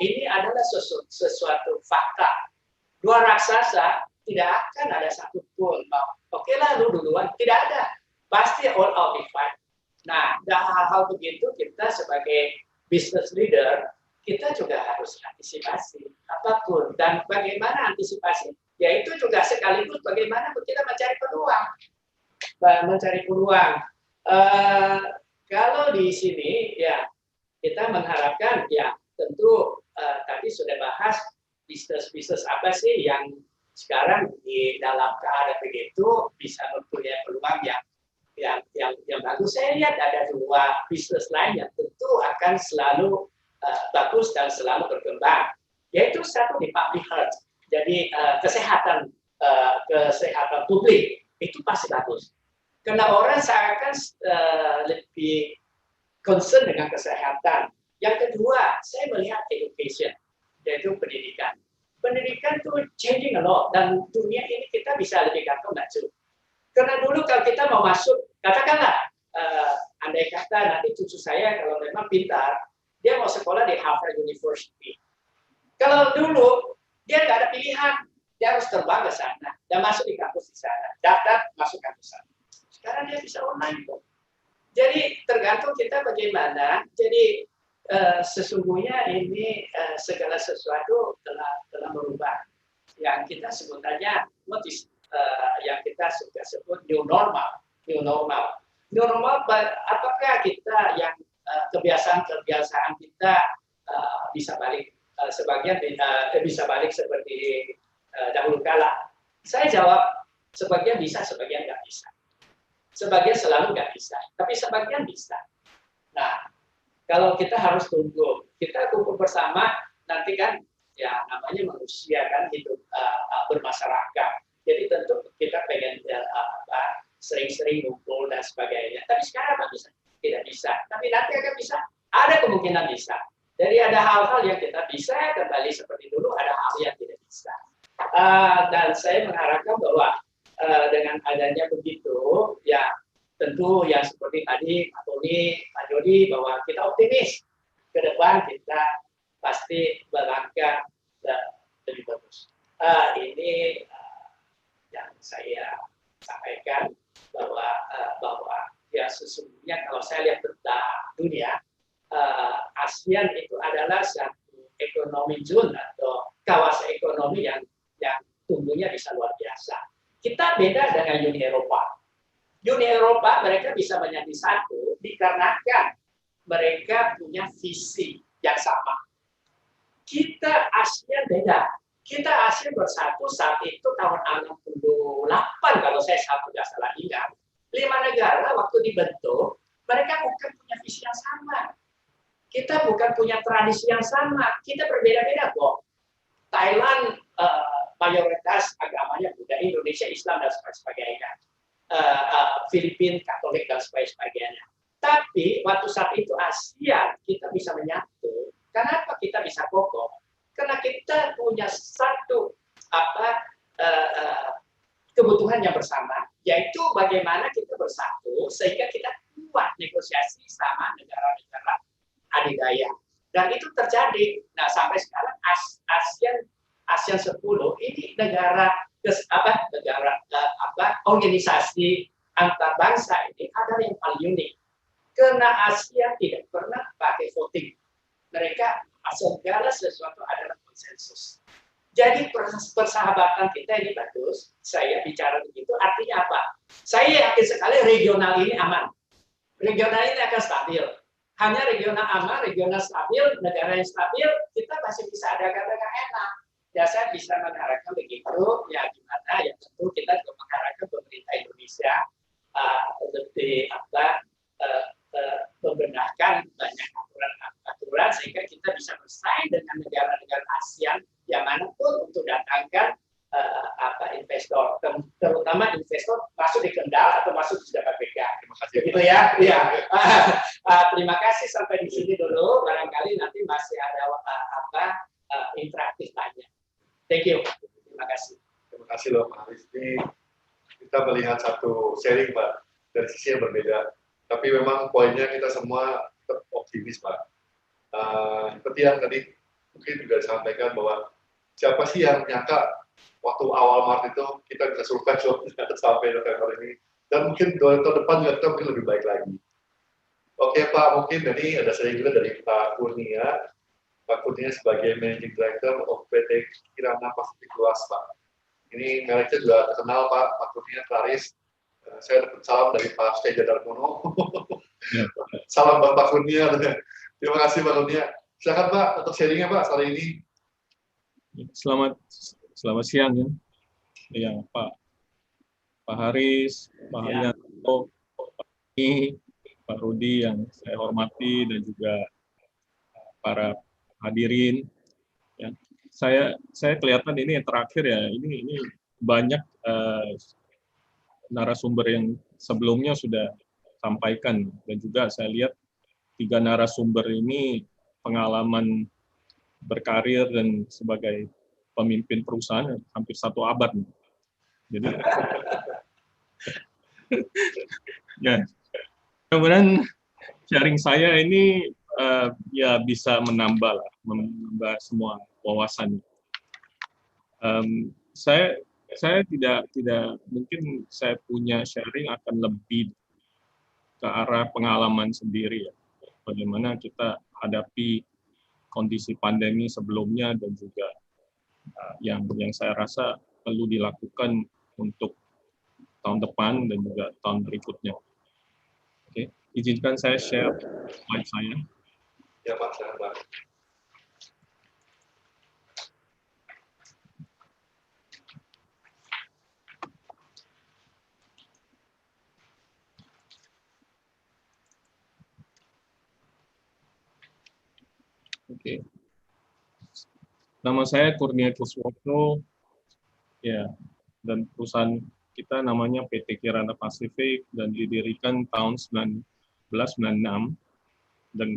ini adalah sesuatu fakta. Dua raksasa tidak akan ada satupun. Oke lah, lu duluan. Tidak ada. Pasti all out be fight. Nah, dalam hal-hal begitu kita sebagai business leader, kita juga harus antisipasi apapun. Dan bagaimana antisipasi? Yaitu juga sekaligus bagaimana kita mencari peluang. Mencari peluang. Kalau di sini ya kita mengharapkan ya tentu tadi sudah bahas bisnis apa sih yang sekarang di dalam keadaan begitu bisa mempunyai peluang yang bagus. Saya lihat ada dua bisnis lain yang tentu akan selalu bagus dan selalu berkembang. Yaitu satu di public health. Jadi kesehatan publik itu pasti bagus. Karena orang seakan lebih concern dengan kesehatan. Yang kedua, saya melihat education, yaitu pendidikan. Pendidikan itu changing a lot, dan dunia ini kita bisa lebih gampang maju. Karena dulu kalau kita mau masuk, katakanlah, andai kata nanti cucu saya kalau memang pintar, dia mau sekolah di Harvard University. Kalau dulu, dia nggak ada pilihan, dia harus terbang ke sana, dan masuk di kampus di sana, daftar masuk kampus sana. Sekarang dia bisa online kok. Jadi tergantung kita bagaimana. Jadi sesungguhnya ini segala sesuatu telah berubah. Yang kita sebutannya yang kita suka sebut new normal. New normal, apakah kita yang kebiasaan kita bisa balik sebagian bisa balik seperti dahulu kala? Saya jawab sebagian bisa, sebagian nggak bisa. Sebagian selalu nggak bisa, tapi sebagian bisa. Nah, kalau kita harus tunggu, kita kumpul bersama, nanti kan ya namanya manusia kan hidup bermasyarakat. Jadi tentu kita pengen sering-sering ngumpul dan sebagainya. Tapi sekarang apa bisa? Tidak bisa. Tapi nanti akan bisa. Ada kemungkinan bisa. Jadi ada hal-hal yang kita bisa kembali seperti dulu, ada hal yang tidak bisa. Dan saya mengharapkan bahwa dengan adanya begitu, ya tentu yang seperti tadi Pak Tony, Pak Jody, bahwa kita optimis ke depan kita pasti melangkah lebih bagus. Ini yang saya sampaikan bahwa ya sesungguhnya kalau saya lihat peta dunia, ASEAN itu adalah satu ekonomi zone atau kawasan ekonomi yang tumbuhnya bisa luar biasa. Kita beda dengan Uni Eropa. Uni Eropa mereka bisa menjadi satu dikarenakan mereka punya visi yang sama. Kita ASEAN beda. Kita ASEAN bersatu saat itu tahun 68 kalau saya tidak salah ingat. 5 negara waktu dibentuk mereka bukan punya visi yang sama. Kita bukan punya tradisi yang sama, kita berbeda-beda kok. Thailand mayoritas agamanya Buddha, Indonesia Islam dan sebagainya. Filipina Katolik dan sebagainya. Tapi waktu saat itu Asia kita bisa menyatu. Kenapa kita bisa kokoh? Karena kita punya satu kebutuhan yang bersama, yaitu bagaimana kita bersatu sehingga kita kuat negosiasi sama negara-negara adidaya. Dan itu terjadi. Nah, sampai sekarang ASEAN 10 ini organisasi antar bangsa ini adalah yang paling unik. Karena ASEAN tidak pernah pakai voting. Mereka segala sesuatu adalah konsensus. Jadi persahabatan kita ini bagus. Saya bicara begitu, artinya apa? Saya yakin sekali regional ini aman. Regional ini akan stabil. Hanya regional aman, regional stabil, negara yang stabil, kita masih bisa ada dagang enak. Ya saya bisa mengharapkan begitu, ya gimana? Ya tentu kita juga mengharapkan pemerintah Indonesia lebih membenarkan banyak aturan sehingga kita bisa bersaing dengan negara-negara ASEAN yang manapun untuk datangkan investor, terutama investor masuk di Kendal atau masuk di KPK. Terima kasih. Gitu ya. Iya. Terima kasih sampai di sini dulu. Barangkali nanti masih ada interaktif tanya. Thank you. Terima kasih. Terima kasih loh Pak Haris. Ini kita melihat satu sharing Pak dari sisi yang berbeda. Tapi memang poinnya kita semua tetap optimis Pak. Seperti yang tadi mungkin juga disampaikan bahwa siapa sih yang nyangka waktu awal Maret itu kita bisa survive sampai November ini. Dan mungkin 2 tahun depan juga kita mungkin lebih baik lagi. Oke Pak, mungkin ini ada sharing juga dari Pak Kurnia. Pak Kurnia sebagai Managing Director of PT Kirana Pasifik Luas Pak. Ini mereknya juga terkenal Pak Kurnia Klaris. Saya dapat salam dari Pak Steja Darmono. Ya. Salam buat Pak Kurnia. Terima kasih Pak Kurnia. Silakan Pak untuk sharingnya Pak kali ini. Selamat siang ya. Ya Pak Haris, Pak Haryanto, Pak Rudi yang saya hormati dan juga para hadirin. Ya. Saya kelihatan ini yang terakhir ya. Ini banyak narasumber yang sebelumnya sudah sampaikan dan juga saya lihat 3 narasumber ini pengalaman berkarir dan sebagai pemimpin perusahaan hampir 1 abad. Jadi ya, kemudian sharing saya ini ya bisa menambah semua wawasan. Saya tidak mungkin saya punya sharing akan lebih ke arah pengalaman sendiri ya. Bagaimana kita hadapi kondisi pandemi sebelumnya dan juga yang saya rasa perlu dilakukan untuk tahun depan dan juga tahun berikutnya. Oke, izinkan saya share slide saya. Ya Pak, silakan Pak. Oke. Nama saya Kurnia Kuswono, ya, dan perusahaan kita namanya PT Kirana Pasifik dan didirikan tahun 1996 dan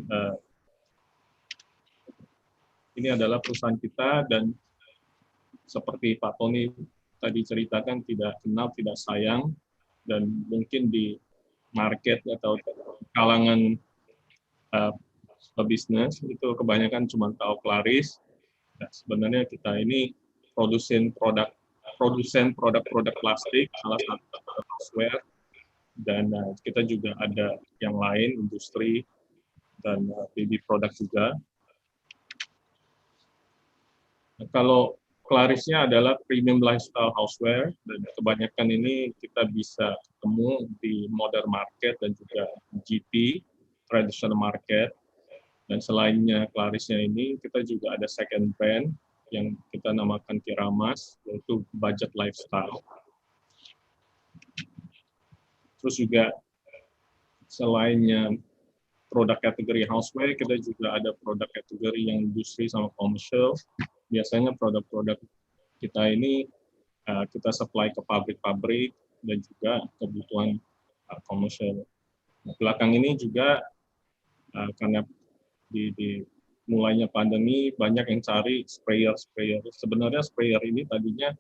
ini adalah perusahaan kita dan seperti Pak Tony tadi ceritakan tidak kenal tidak sayang dan mungkin di market atau kalangan bisnis itu kebanyakan cuma tahu Klaris. Nah, sebenarnya kita ini produsen produk-produk plastik, salah satu software, dan kita juga ada yang lain, industri, dan baby produk juga. Nah, kalau Klarisnya adalah premium lifestyle houseware, dan kebanyakan ini kita bisa ketemu di modern market dan juga GT, traditional market. Dan selainnya Klarisnya ini, kita juga ada second brand yang kita namakan Kiramas, yaitu budget lifestyle. Terus juga selainnya produk kategori houseware, kita juga ada produk kategori yang industri sama commercial. Biasanya produk-produk kita ini kita supply ke pabrik-pabrik dan juga kebutuhan komersial. Belakang ini juga karena di mulainya pandemi banyak yang cari sprayer. Sebenarnya sprayer ini tadinya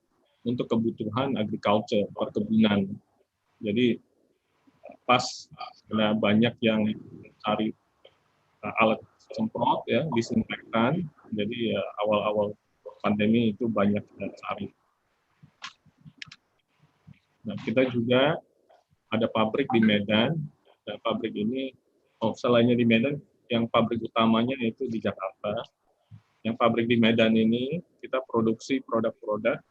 untuk kebutuhan agriculture, perkebunan. Jadi pas karena banyak yang cari alat semprot ya, disinfektan. Jadi ya, awal-awal pandemi itu banyak yang cari. Nah, kita juga ada pabrik di Medan. Dan pabrik ini, selainnya di Medan, yang pabrik utamanya itu di Jakarta. Yang pabrik di Medan ini kita produksi produk-produk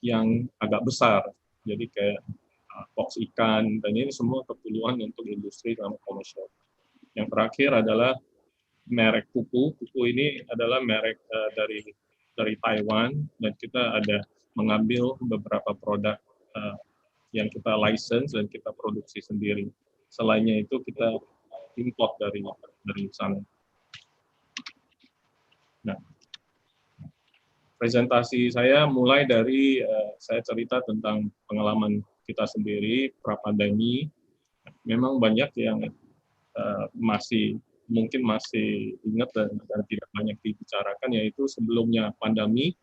yang agak besar. Jadi kayak box ikan, dan ini semua keperluan untuk industri sama komersial. Yang terakhir adalah merek Pupu. Pupu ini adalah merek dari Taiwan, dan kita ada mengambil beberapa produk yang kita license dan kita produksi sendiri. Selainnya itu kita import dari sana. Nah, presentasi saya mulai dari saya cerita tentang pengalaman kita sendiri pra-pandemi. Memang banyak yang mungkin masih ingat dan tidak banyak dibicarakan, yaitu sebelumnya pandemi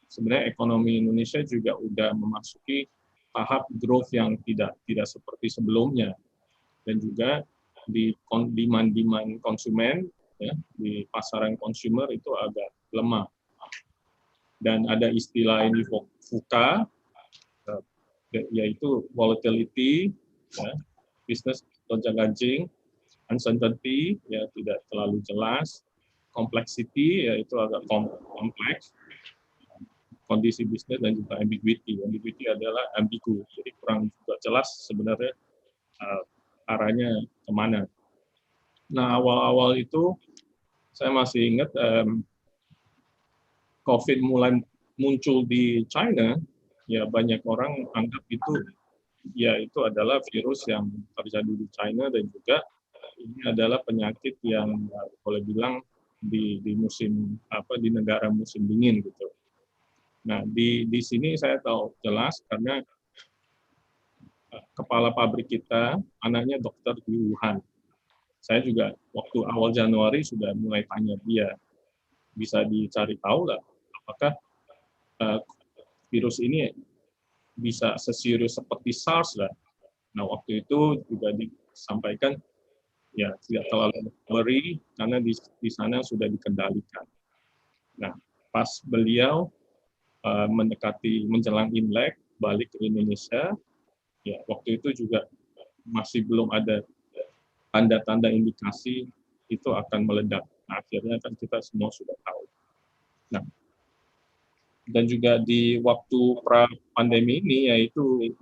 sebenarnya ekonomi Indonesia juga udah memasuki tahap growth yang tidak seperti sebelumnya, dan juga di demand konsumen ya, di pasaran consumer itu agak lemah. Dan ada istilah ini VUCA, yaitu volatility, ya, business gonjang-ganjing, uncertainty, ya tidak terlalu jelas, complexity, yaitu agak kompleks, kondisi bisnis, dan juga ambiguity. Ambiguity adalah ambigu, jadi kurang juga jelas sebenarnya arahnya kemana. Nah, awal-awal itu saya masih ingat COVID mulai muncul di China, ya banyak orang anggap itu adalah virus yang terjadi di China, dan juga ini adalah penyakit yang boleh bilang di musim di negara musim dingin gitu. Nah, di sini saya tahu jelas karena kepala pabrik kita anaknya dokter di Wuhan. Saya juga waktu awal Januari sudah mulai tanya dia, bisa dicari tahu lah apakah virus ini bisa seserius seperti SARS lah. Nah, waktu itu juga disampaikan ya tidak terlalu worry karena di sana sudah dikendalikan. Nah, pas beliau mendekati menjelang Imlek balik ke Indonesia, ya waktu itu juga masih belum ada tanda-tanda indikasi itu akan meledak. Nah, akhirnya kan kita semua sudah tahu. Nah, dan juga di waktu pra-pandemi ini, yaitu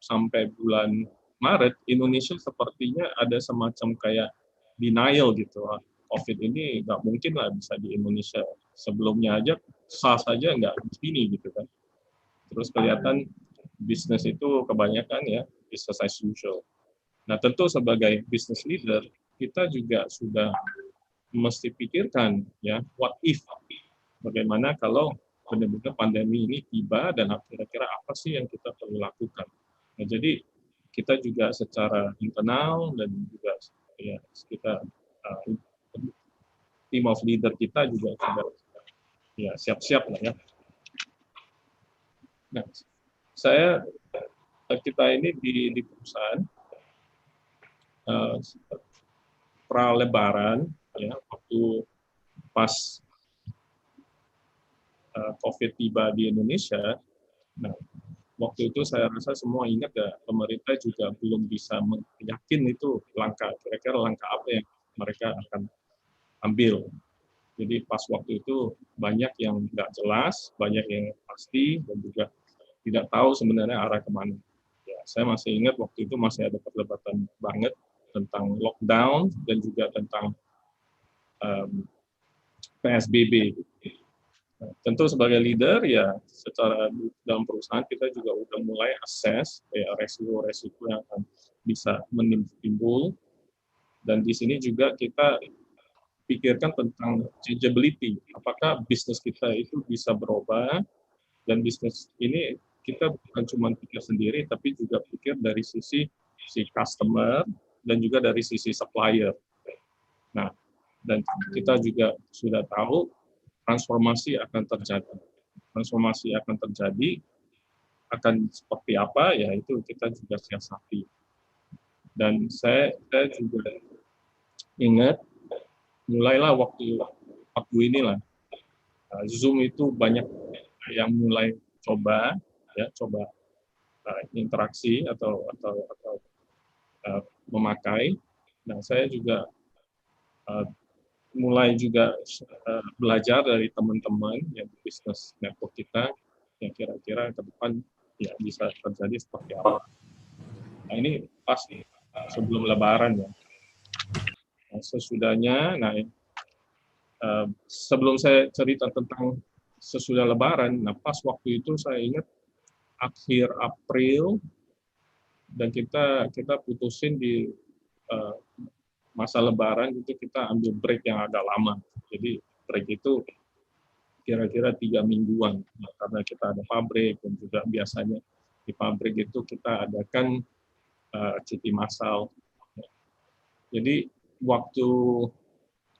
sampai bulan Maret, Indonesia sepertinya ada semacam kayak denial gitu. COVID ini nggak mungkin lah bisa di Indonesia. Sebelumnya aja, SARS saja nggak di sini gitu kan. Terus kelihatan bisnis itu kebanyakan ya, business as usual. Nah, tentu sebagai business leader, kita juga sudah mesti pikirkan ya, what if? Bagaimana kalau benar-benar pandemi ini tiba dan kira-kira apa sih yang kita perlu lakukan. Nah, jadi kita juga secara internal dan juga ya kita team of leader kita juga sudah ya siap-siap lah ya. Nah, kita ini di perusahaan pra Lebaran ya, waktu pas COVID tiba di Indonesia. Nah, waktu itu saya rasa semua ingat ya, pemerintah juga belum bisa yakin itu kira-kira langkah apa yang mereka akan ambil. Jadi pas waktu itu banyak yang nggak jelas, banyak yang pasti, dan juga tidak tahu sebenarnya arah kemana. Ya, saya masih ingat waktu itu masih ada perdebatan banget tentang lockdown dan juga tentang PSBB. Tentu sebagai leader ya secara dalam perusahaan kita juga udah mulai assess ya resiko-resiko yang akan bisa menimbul Dan di sini juga kita pikirkan tentang changeability. Apakah bisnis kita itu bisa berubah, dan bisnis ini kita bukan cuma pikir sendiri, tapi juga pikir dari sisi si customer dan juga dari sisi supplier. Nah, dan kita juga sudah tahu transformasi akan terjadi. Transformasi akan terjadi, akan seperti apa, ya itu kita juga siasati. Dan saya juga ingat, mulailah waktu inilah, Zoom itu banyak yang mulai coba interaksi atau memakai. Nah, saya juga mulai juga belajar dari teman-teman yang bisnis network kita, yang kira-kira ke depan ya bisa terjadi seperti apa. Nah, ini pasti sebelum Lebaran ya. Nah, sesudahnya, sebelum saya cerita tentang sesudah Lebaran, nah pas waktu itu saya ingat akhir April, dan kita putusin di masa Lebaran itu kita ambil break yang agak lama. Jadi break itu kira-kira 3 mingguan, karena kita ada pabrik, dan juga biasanya di pabrik itu kita adakan cuti massal. Jadi waktu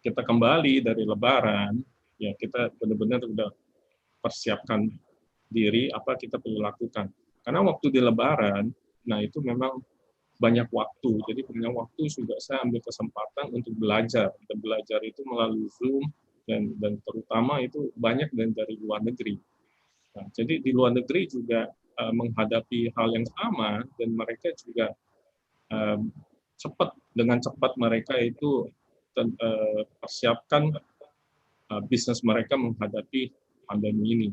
kita kembali dari Lebaran, ya kita benar-benar sudah persiapkan diri apa kita perlu lakukan. Karena waktu di Lebaran, nah itu memang banyak waktu. Jadi banyak waktu juga saya ambil kesempatan untuk belajar. Dan belajar itu melalui Zoom, dan terutama itu banyak dari luar negeri. Nah, jadi di luar negeri juga menghadapi hal yang sama, dan mereka juga dengan cepat mereka itu persiapkan bisnis mereka menghadapi pandemi ini.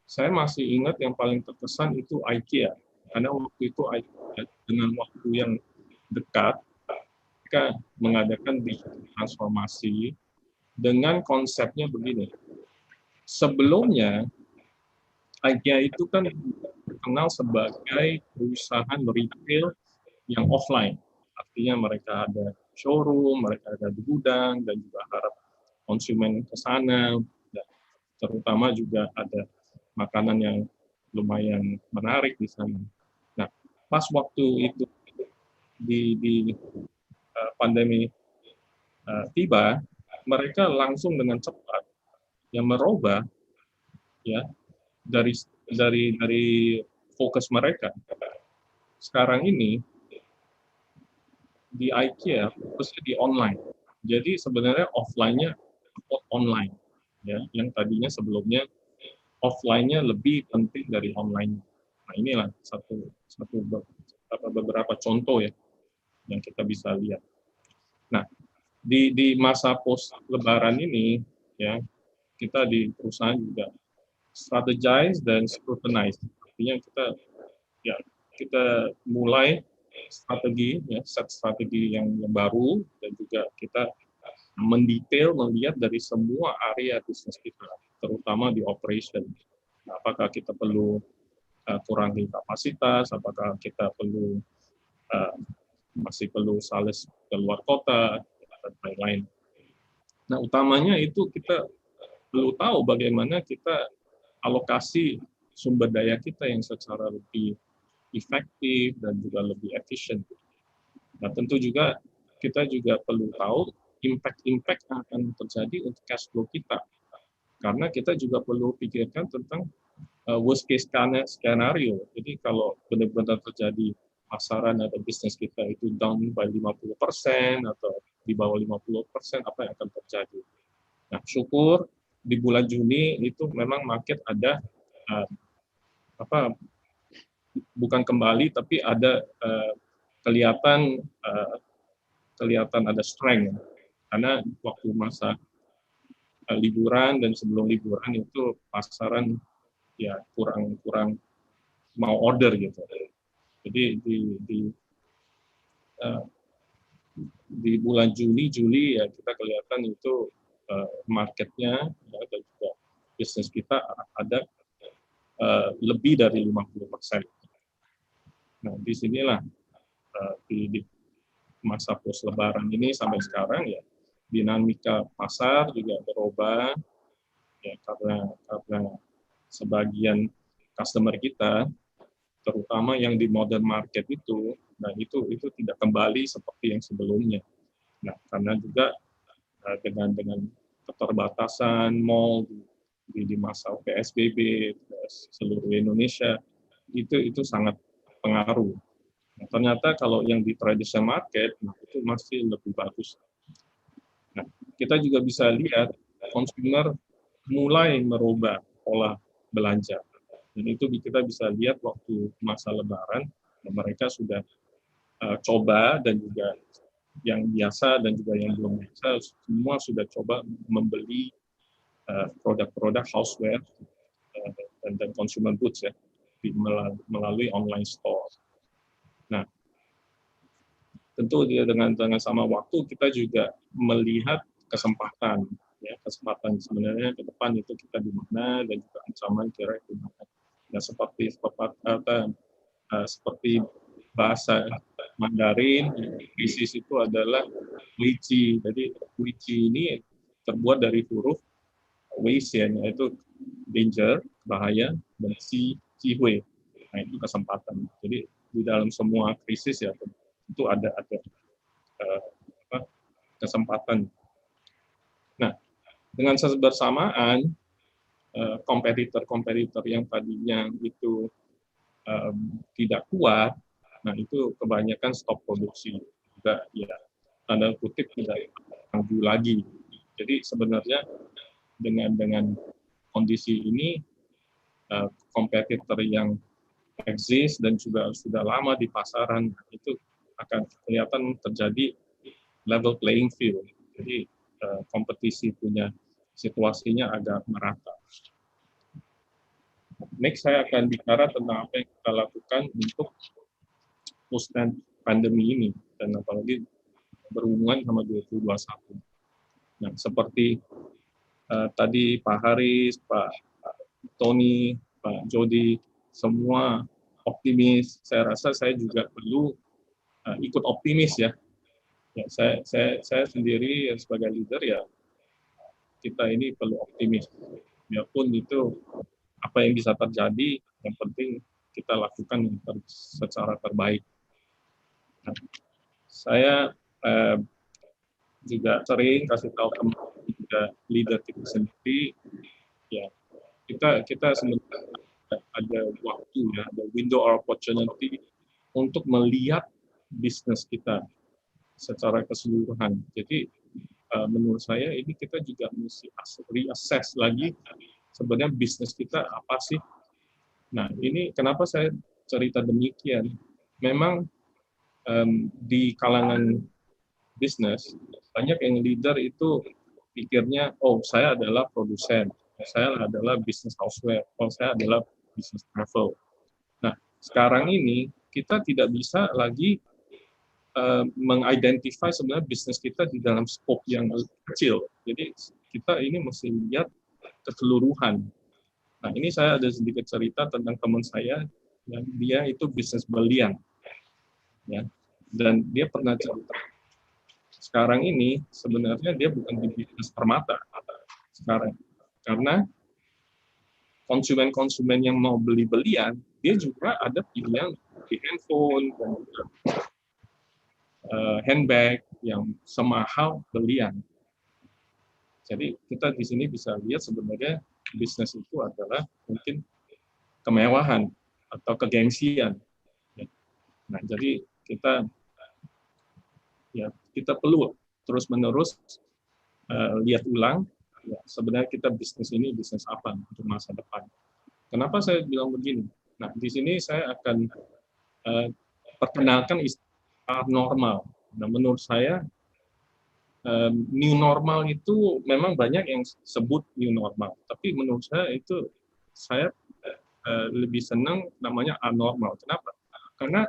Saya masih ingat yang paling terkesan itu IKEA, karena waktu itu IKEA dengan waktu yang dekat mereka mengadakan transformasi dengan konsepnya begini. Sebelumnya IKEA itu kan terkenal sebagai perusahaan retail yang offline. Artinya mereka ada showroom, mereka ada di gudang, dan juga harap konsumen ke sana. Terutama juga ada makanan yang lumayan menarik di sana. Nah, pas waktu itu di pandemi tiba, mereka langsung dengan cepat yang merubah ya dari fokus mereka. Sekarang ini di IKEA fokusnya di online. Jadi sebenarnya offline-nya online, ya, yang tadinya sebelumnya offline-nya lebih penting dari online. Nah, inilah beberapa contoh ya yang kita bisa lihat. Nah, di masa post Lebaran ini ya kita di perusahaan juga strategize dan scrutinize. Artinya kita mulai set strategi yang baru, dan juga kita mendetail melihat dari semua area bisnis kita, terutama di operation. Nah, apakah kita perlu kurangi kapasitas, apakah kita masih perlu sales ke luar kota, dan lain-lain. Nah, utamanya itu kita perlu tahu bagaimana kita alokasi sumber daya kita yang secara lebih efektif dan juga lebih efisien. Nah, tentu juga kita juga perlu tahu impact yang akan terjadi untuk cash flow kita. Karena kita juga perlu pikirkan tentang worst case scenario. Jadi kalau benar-benar terjadi pasaran atau bisnis kita itu down by 50% atau di bawah 50%, apa yang akan terjadi? Nah, syukur di bulan Juni itu memang market ada bukan kembali, tapi ada kelihatan ada strength, karena waktu masa liburan dan sebelum liburan itu pasaran ya kurang mau order gitu. Jadi di bulan Juli ya kita kelihatan itu marketnya ya, dan juga bisnis kita ada lebih dari 50%. Nah, disinilah masa post Lebaran ini sampai sekarang ya dinamika pasar juga berubah ya karena sebagian customer kita terutama yang di modern market itu, nah itu tidak kembali seperti yang sebelumnya. Nah karena juga dengan keterbatasan mall di masa PSBB seluruh Indonesia itu sangat pengaruh. Nah, ternyata kalau yang di traditional market nah, itu masih lebih bagus. Nah, kita juga bisa lihat konsumer mulai merubah pola belanja. Dan itu kita bisa lihat waktu masa Lebaran, mereka sudah coba dan juga yang biasa dan juga yang belum biasa, semua sudah coba membeli produk-produk houseware dan consumer goods ya melalui online store. Nah, tentu dengan sama waktu kita juga melihat kesempatan sebenarnya ke depan itu kita di mana dan juga ancaman kira di mana. Nah, seperti bahasa Mandarin, krisis itu adalah Weiqi. Jadi Weiqi ini terbuat dari huruf Wei Xian, yaitu danger, bahaya, dan Hui. Nah, itu kesempatan. Jadi di dalam semua krisis ya itu ada kesempatan. Nah, dengan bersamaan kompetitor yang tadinya itu tidak kuat, nah itu kebanyakan stop produksi juga ya tanda kutip tidak maju lagi. Jadi sebenarnya dengan kondisi ini kompetitor yang eksis dan juga sudah lama di pasaran itu akan kelihatan terjadi level playing field. Jadi kompetisi punya situasinya agak merata. Next saya akan bicara tentang apa yang kita lakukan untuk post pandemi ini dan apalagi berhubungan sama 2021. Nah, seperti tadi Pak Haris, Pak Tony, Pak Jody, semua optimis. Saya rasa saya juga perlu ikut optimis ya. Saya sendiri sebagai leader ya kita ini perlu optimis. Biarpun itu apa yang bisa terjadi, yang penting kita lakukan secara terbaik. Nah, saya juga sering kasih tahu teman juga leader kita sendiri, ya kita sebenarnya ada waktu ya, ada window of opportunity untuk melihat bisnis kita secara keseluruhan. Jadi menurut saya ini kita juga mesti reassess lagi sebenarnya bisnis kita apa sih. Nah ini kenapa saya cerita demikian. Memang di kalangan bisnis banyak yang leader itu pikirnya, oh saya adalah produsen, saya adalah bisnis houseware, oh saya adalah bisnis travel. Nah sekarang ini kita tidak bisa lagi mengidentify sebenarnya bisnis kita di dalam skop yang kecil. Jadi kita ini mesti lihat keseluruhan. Nah ini saya ada sedikit cerita tentang teman saya yang dia itu bisnis berlian, ya, dan dia pernah cerita sekarang ini sebenarnya dia bukan di bisnis permata sekarang karena konsumen yang mau beli berlian dia juga ada pilihan di handphone dan juga handbag yang semahal berlian. Jadi kita di sini bisa lihat sebenarnya bisnis itu adalah mungkin kemewahan atau kegengsian. Nah, jadi kita perlu terus-menerus lihat ulang ya, sebenarnya kita bisnis ini bisnis apa untuk masa depan. Kenapa saya bilang begini? Nah, di sini saya akan perkenalkan istilah normal. Nah, menurut saya new normal itu memang banyak yang sebut new normal, tapi menurut saya itu saya lebih senang namanya anormal. Kenapa? Karena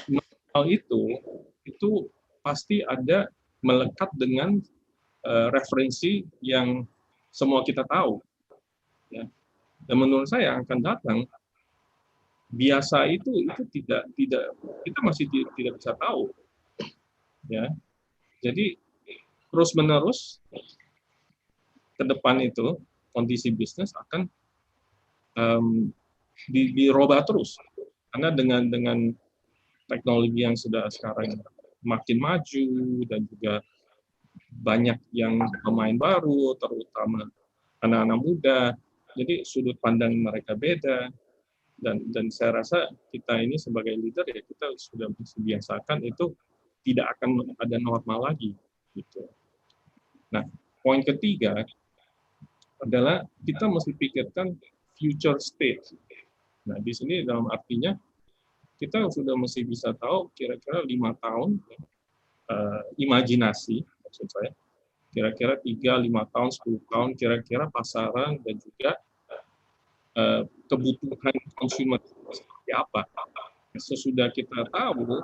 normal itu pasti ada melekat dengan referensi yang semua kita tahu. Ya. Dan menurut saya yang akan datang biasa itu tidak kita masih tidak bisa tahu. ya. Jadi terus-menerus ke depan itu kondisi bisnis akan dirubah terus, karena dengan teknologi yang sudah sekarang makin maju dan juga banyak yang pemain baru, terutama anak-anak muda, jadi sudut pandang mereka beda, dan saya rasa kita ini sebagai leader ya kita sudah biasakan itu tidak akan ada normal lagi gitu. Nah, poin ketiga adalah kita mesti pikirkan future state. Nah, di sini dalam artinya kita sudah mesti bisa tahu kira-kira 5 tahun imajinasi, maksud saya, kira-kira 3-5 tahun, 10 tahun, kira-kira pasaran dan juga kebutuhan konsumer seperti apa. Sesudah kita tahu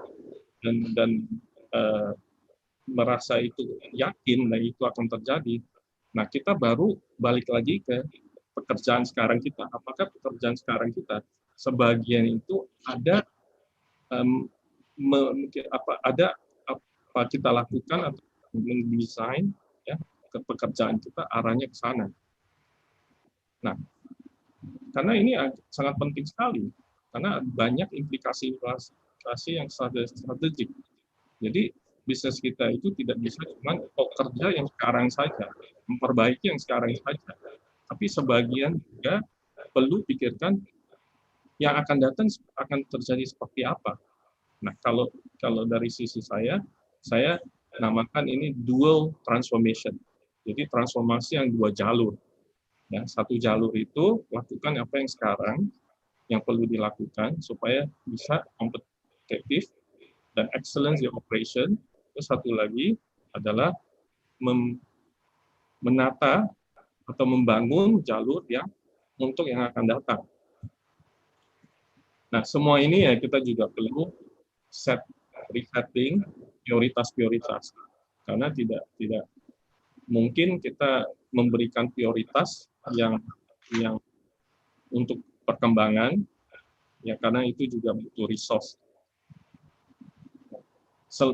dan merasa itu yakin dan itu akan terjadi, nah kita baru balik lagi ke pekerjaan sekarang kita. Apakah pekerjaan sekarang kita sebagian itu ada apa kita lakukan atau mendesain ya ke pekerjaan kita arahnya ke sana. Nah, karena ini sangat penting sekali karena banyak implikasi yang strategik. Jadi bisnis kita itu tidak bisa cuma kerja yang sekarang saja, memperbaiki yang sekarang saja, tapi sebagian juga perlu pikirkan yang akan datang akan terjadi seperti apa. Nah, kalau dari sisi saya namakan ini dual transformation. Jadi transformasi yang 2 jalur. Ya, 1 jalur itu lakukan apa yang sekarang yang perlu dilakukan supaya bisa kompetitif dan excellence in operation. Terus 1 lagi adalah menata atau membangun jalur yang untuk yang akan datang. Nah, semua ini ya kita juga perlu resetting prioritas-prioritas. Karena tidak mungkin kita memberikan prioritas yang untuk perkembangan ya karena itu juga butuh resource.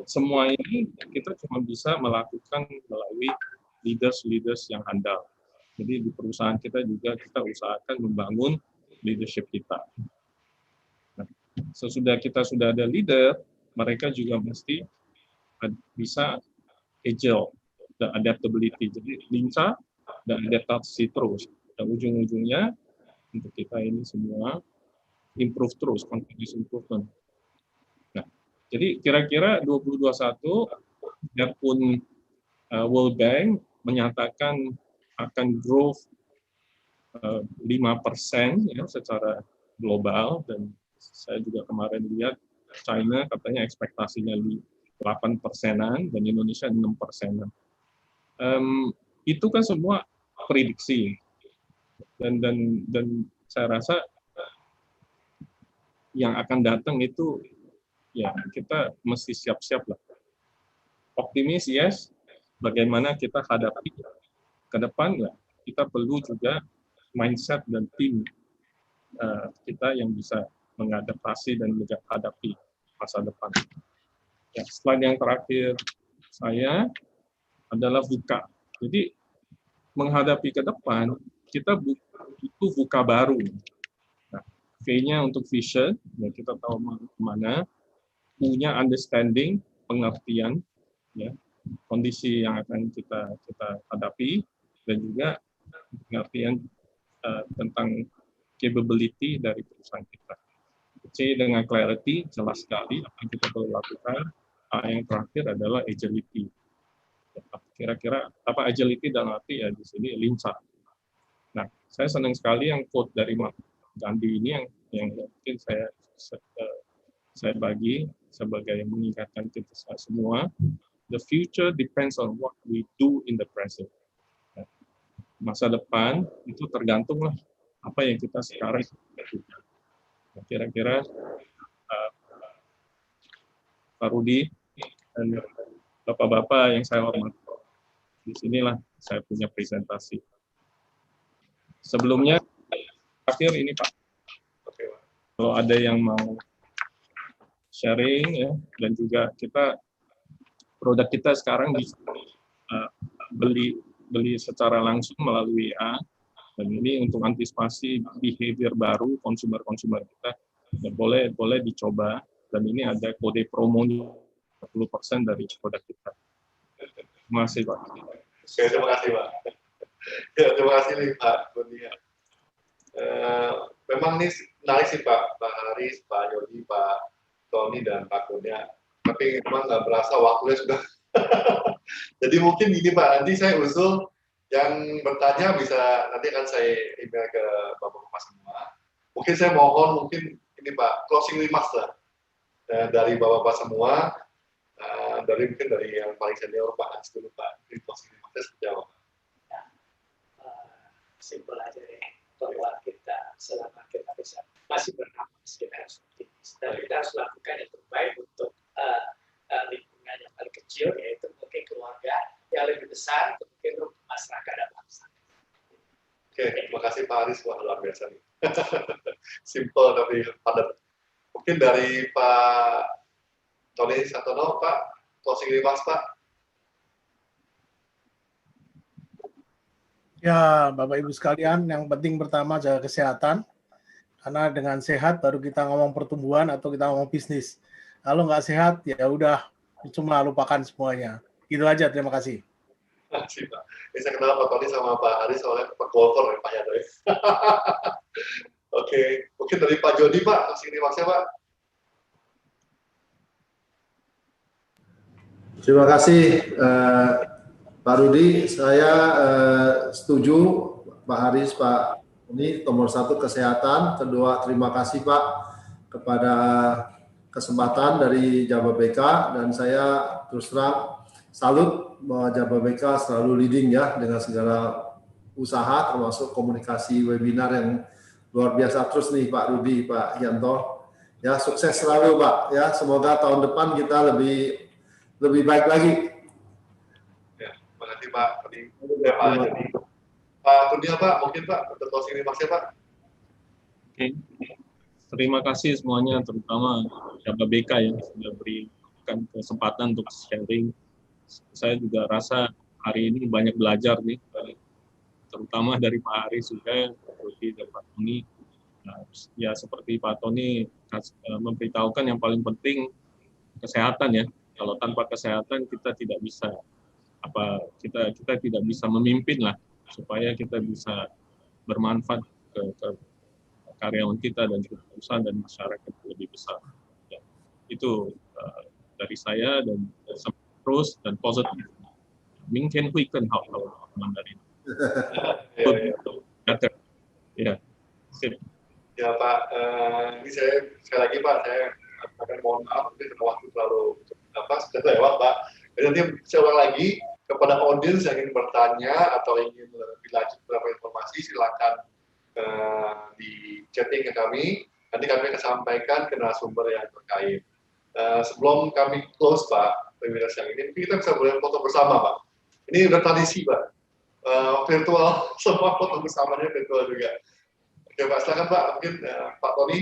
Semua ini kita cuma bisa melakukan melalui leaders yang handal. Jadi di perusahaan kita juga kita usahakan membangun leadership kita. Nah, sesudah kita sudah ada leader, mereka juga mesti bisa agile dan adaptability. Jadi lincah dan adaptasi terus. Dan ujung-ujungnya untuk kita ini semua improve terus, continuous improvement. Nah, jadi kira-kira 2021 biarpun World Bank menyatakan akan growth 5% ya secara global, dan saya juga kemarin lihat China katanya ekspektasinya 8%-an dan Indonesia 6%-an. Itu kan semua prediksi dan saya rasa yang akan datang itu ya kita mesti siap-siap lah. Optimis yes, bagaimana kita hadapi ke depan ya kita perlu juga mindset dan tim kita yang bisa mengadaptasi dan menghadapi masa depan. Ya, slide yang terakhir saya adalah buka. Jadi menghadapi ke depan kita butuh buka baru. Nah, V-nya untuk vision, ya kita tahu mana, punya understanding, pengertian, ya kondisi yang akan kita hadapi, dan juga pengertian tentang capability dari perusahaan kita. C dengan clarity, jelas sekali apa yang kita perlu lakukan. A yang terakhir adalah agility. Kira-kira apa agility dalam arti ya di sini lincah. Nah, saya senang sekali yang quote dari Gandhi ini yang mungkin saya bagi sebagai mengingatkan kita semua. The future depends on what we do in the present. Masa depan itu tergantunglah apa yang kita sekarang lakukan. Kira-kira Pak Rudi dan Bapak-bapak yang saya hormati, di sinilah saya punya presentasi. Sebelumnya, akhir ini Pak, kalau ada yang mau sharing ya, dan juga kita produk kita sekarang bisa beli secara langsung melalui WA, dan ini untuk antisipasi behavior baru konsumer kita, dan boleh dicoba, dan ini ada kode promo 40% dari produk kita. Terima kasih Pak. Oke, terima kasih Pak. Ya, terima kasih nih Pak Kurnia. Memang ini menarik sih Pak Haris, Pak Yodi, Pak Tony, dan Pak Kurnia. Tapi memang nggak berasa waktunya sudah. Jadi mungkin gini Pak, nanti saya usul yang bertanya bisa nanti akan saya email ke Bapak-Bapak semua. Mungkin saya mohon mungkin ini Pak, closing remarks lah dari Bapak-Bapak semua, mungkin dari yang paling senior Pak Haris dulu Pak. Mungkin closing remarks-nya seperti apa? Simpel aja deh, bahwa kita selama kita bisa masih bernapas, kita harus optimis dan kita harus lakukan yang terbaik untuk lingkungan yang paling kecil, yaitu mungkin keluarga, yang lebih besar mungkin untuk masyarakat dan bangsa. Oke, terima kasih Pak Haris, wah luar biasa nih. Simple tapi padat. Mungkin dari Pak Tony Santono, Pak, closing remarks Pak. Ya, Bapak Ibu sekalian, yang penting pertama jaga kesehatan, karena dengan sehat baru kita ngomong pertumbuhan atau kita ngomong bisnis. Kalau nggak sehat, ya udah cuma lupakan semuanya. Itu aja, terima kasih. Terima kasih Pak. Ini saya kenal Pak Tony sama Pak Haris soalnya Pak golfer ya Pak ya. Oke, mungkin dari Pak Jody Pak, sini maksudnya Pak. Terima kasih Pak Rudi. Saya setuju Pak Haris, Pak ini nomor 1 kesehatan, kedua terima kasih Pak kepada kesempatan dari Jababeka, dan saya terus terang salut bahwa Jababeka selalu leading ya dengan segala usaha termasuk komunikasi webinar yang luar biasa terus nih Pak Rudi, Pak Yanto. Ya, sukses selalu Pak ya. Semoga tahun depan kita lebih baik lagi. Ya, terima kasih Pak. Pak Kurnia Pak, mungkin Pak untuk closing remarks-nya Pak. Oke. Terima kasih semuanya, terutama Jababeka yang sudah berikan kesempatan untuk sharing. Saya juga rasa hari ini banyak belajar nih, terutama dari Pak Haris juga, seperti dari Pak Tony. Nah, ya seperti Pak Tony memberitahukan yang paling penting kesehatan ya. Kalau tanpa kesehatan kita tidak bisa kita tidak bisa memimpin lah, supaya kita bisa bermanfaat ke karyawan kita dan juga perusahaan dan masyarakat lebih besar. Ya, itu dari saya dan terus dan positif. Mungkin weekend kalau Mandarin. Ya, sip. Ya Pak, ini saya sekali lagi Pak, saya akan mohon maaf mungkin karena waktu terlalu sudah lewat Pak. Dan nanti saya ulang lagi kepada audiens yang ingin bertanya atau ingin lebih lanjut beberapa informasi, silakan di chatting ke kami. Nanti kami akan sampaikan ke narasumber yang terkait. Sebelum kami close Pak, webinar siang ini, kita bisa boleh foto bersama Pak. Ini udah tradisi Pak, virtual, semua foto bersamanya virtual juga. Oke Pak, silakan Pak, mungkin Pak Tony.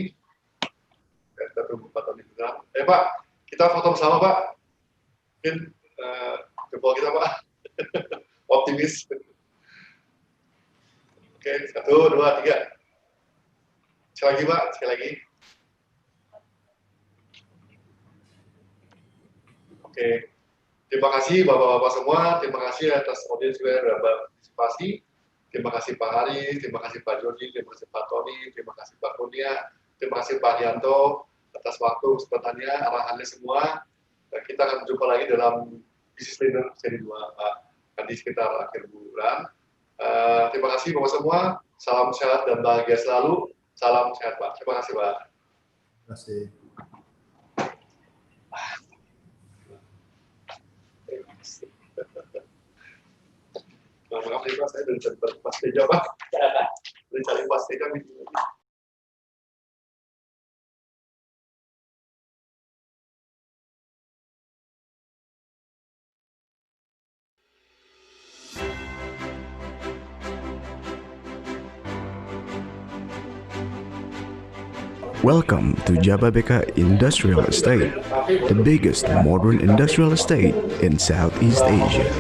Kita tunggu Pak Tony benar. Pak, kita foto bersama Pak. Mungkin jempol kita Pak. Optimis. Oke, 1, 2, 3. Sekali lagi Pak, sekali lagi. Oke, terima kasih Bapak-Bapak semua, terima kasih atas audiens juga yang sudah berpartisipasi. Terima kasih Pak Haris, terima kasih Pak Jody, terima kasih Pak Tony, terima kasih Pak Kurnia, terima kasih Pak Yanto atas waktu kesempatannya, arahannya semua. Dan kita akan berjumpa lagi dalam Business Leader seri 2 Pak, nanti sekitar akhir bulan. Terima kasih Bapak semua, salam sehat dan bahagia selalu, salam sehat Pak. Terima kasih Pak. Terima kasih. Maaf nih Pak, saya dari cari pastinya Pak. Dari cari pastinya gitu. Welcome to Jababeka Industrial Estate, the biggest modern industrial estate in Southeast Asia.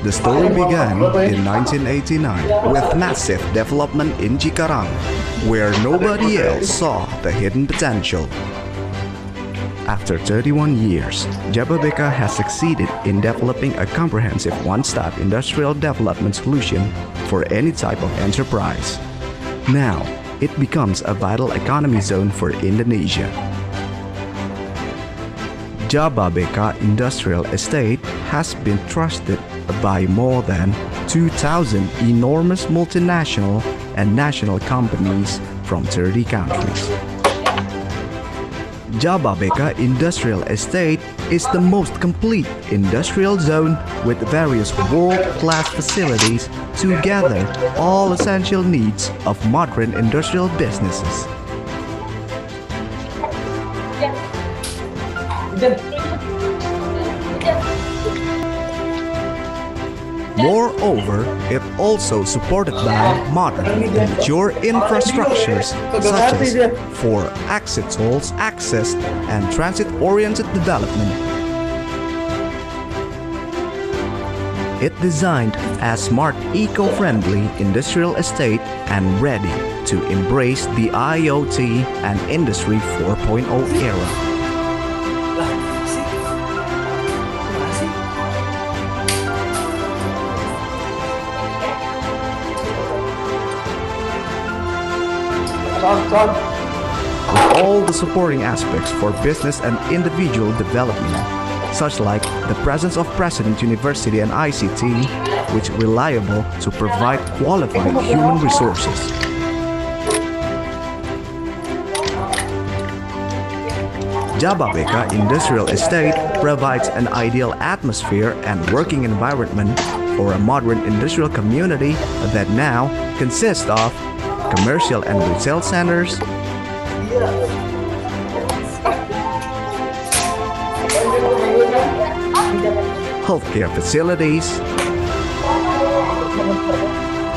The story began in 1989 with massive development in Cikarang, where nobody else saw the hidden potential. After 31 years, Jababeka has succeeded in developing a comprehensive one-stop industrial development solution for any type of enterprise. Now, it becomes a vital economy zone for Indonesia. Jababeka Industrial Estate has been trusted by more than 2,000 enormous multinational and national companies from 30 countries. Jababeka Industrial Estate is the most complete industrial zone with various world-class facilities to gather all essential needs of modern industrial businesses. Moreover, it also supported by modern and mature infrastructures such as 4 exit tolls, access, and transit-oriented development. It designed a smart, eco-friendly industrial estate and ready to embrace the IoT and Industry 4.0 era. With all the supporting aspects for business and individual development, such like the presence of President University and ICT, which reliable to provide qualified human resources. Jababeka Industrial Estate provides an ideal atmosphere and working environment for a modern industrial community that now consists of commercial and retail centers, healthcare facilities,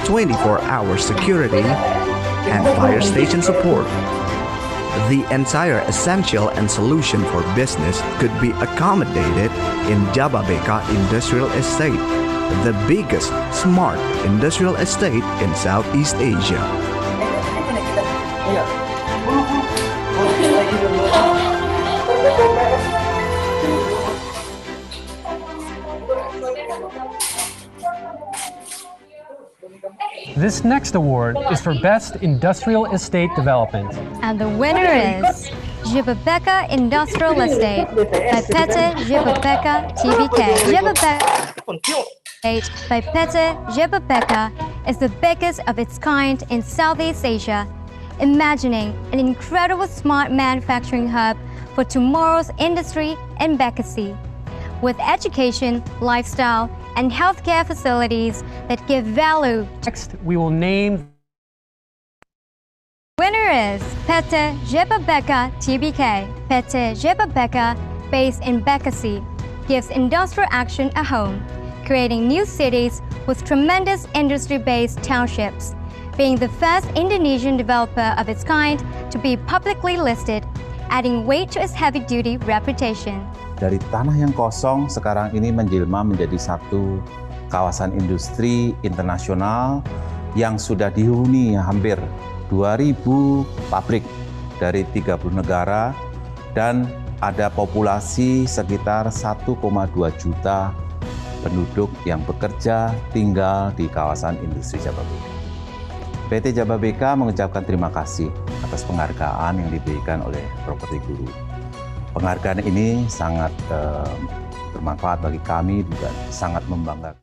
24-hour security, and fire station support. The entire essential and solution for business could be accommodated in Jababeka Industrial Estate, the biggest smart industrial estate in Southeast Asia. This next award is for Best Industrial Estate Development. And the winner is Jababeka Industrial Estate by PT Jababeka TBK. Jababeka by PT Jababeka is the biggest of its kind in Southeast Asia, imagining an incredible smart manufacturing hub for tomorrow's industry in Bekasi, with education, lifestyle, and healthcare facilities that give value. Next, we will name Winner is PT Jababeka TBK. PT Jababeka, based in Bekasi, gives industrial action a home, creating new cities with tremendous industry-based townships, being the first Indonesian developer of its kind to be publicly listed, adding weight to its heavy-duty reputation. Dari tanah yang kosong sekarang ini menjelma menjadi satu kawasan industri internasional yang sudah dihuni hampir 2.000 pabrik dari 30 negara dan ada populasi sekitar 1,2 juta penduduk yang bekerja tinggal di kawasan industri Jababeka. PT Jababeka mengucapkan terima kasih atas penghargaan yang diberikan oleh Properti Guru. Penghargaan ini sangat bermanfaat bagi kami, juga sangat membanggakan.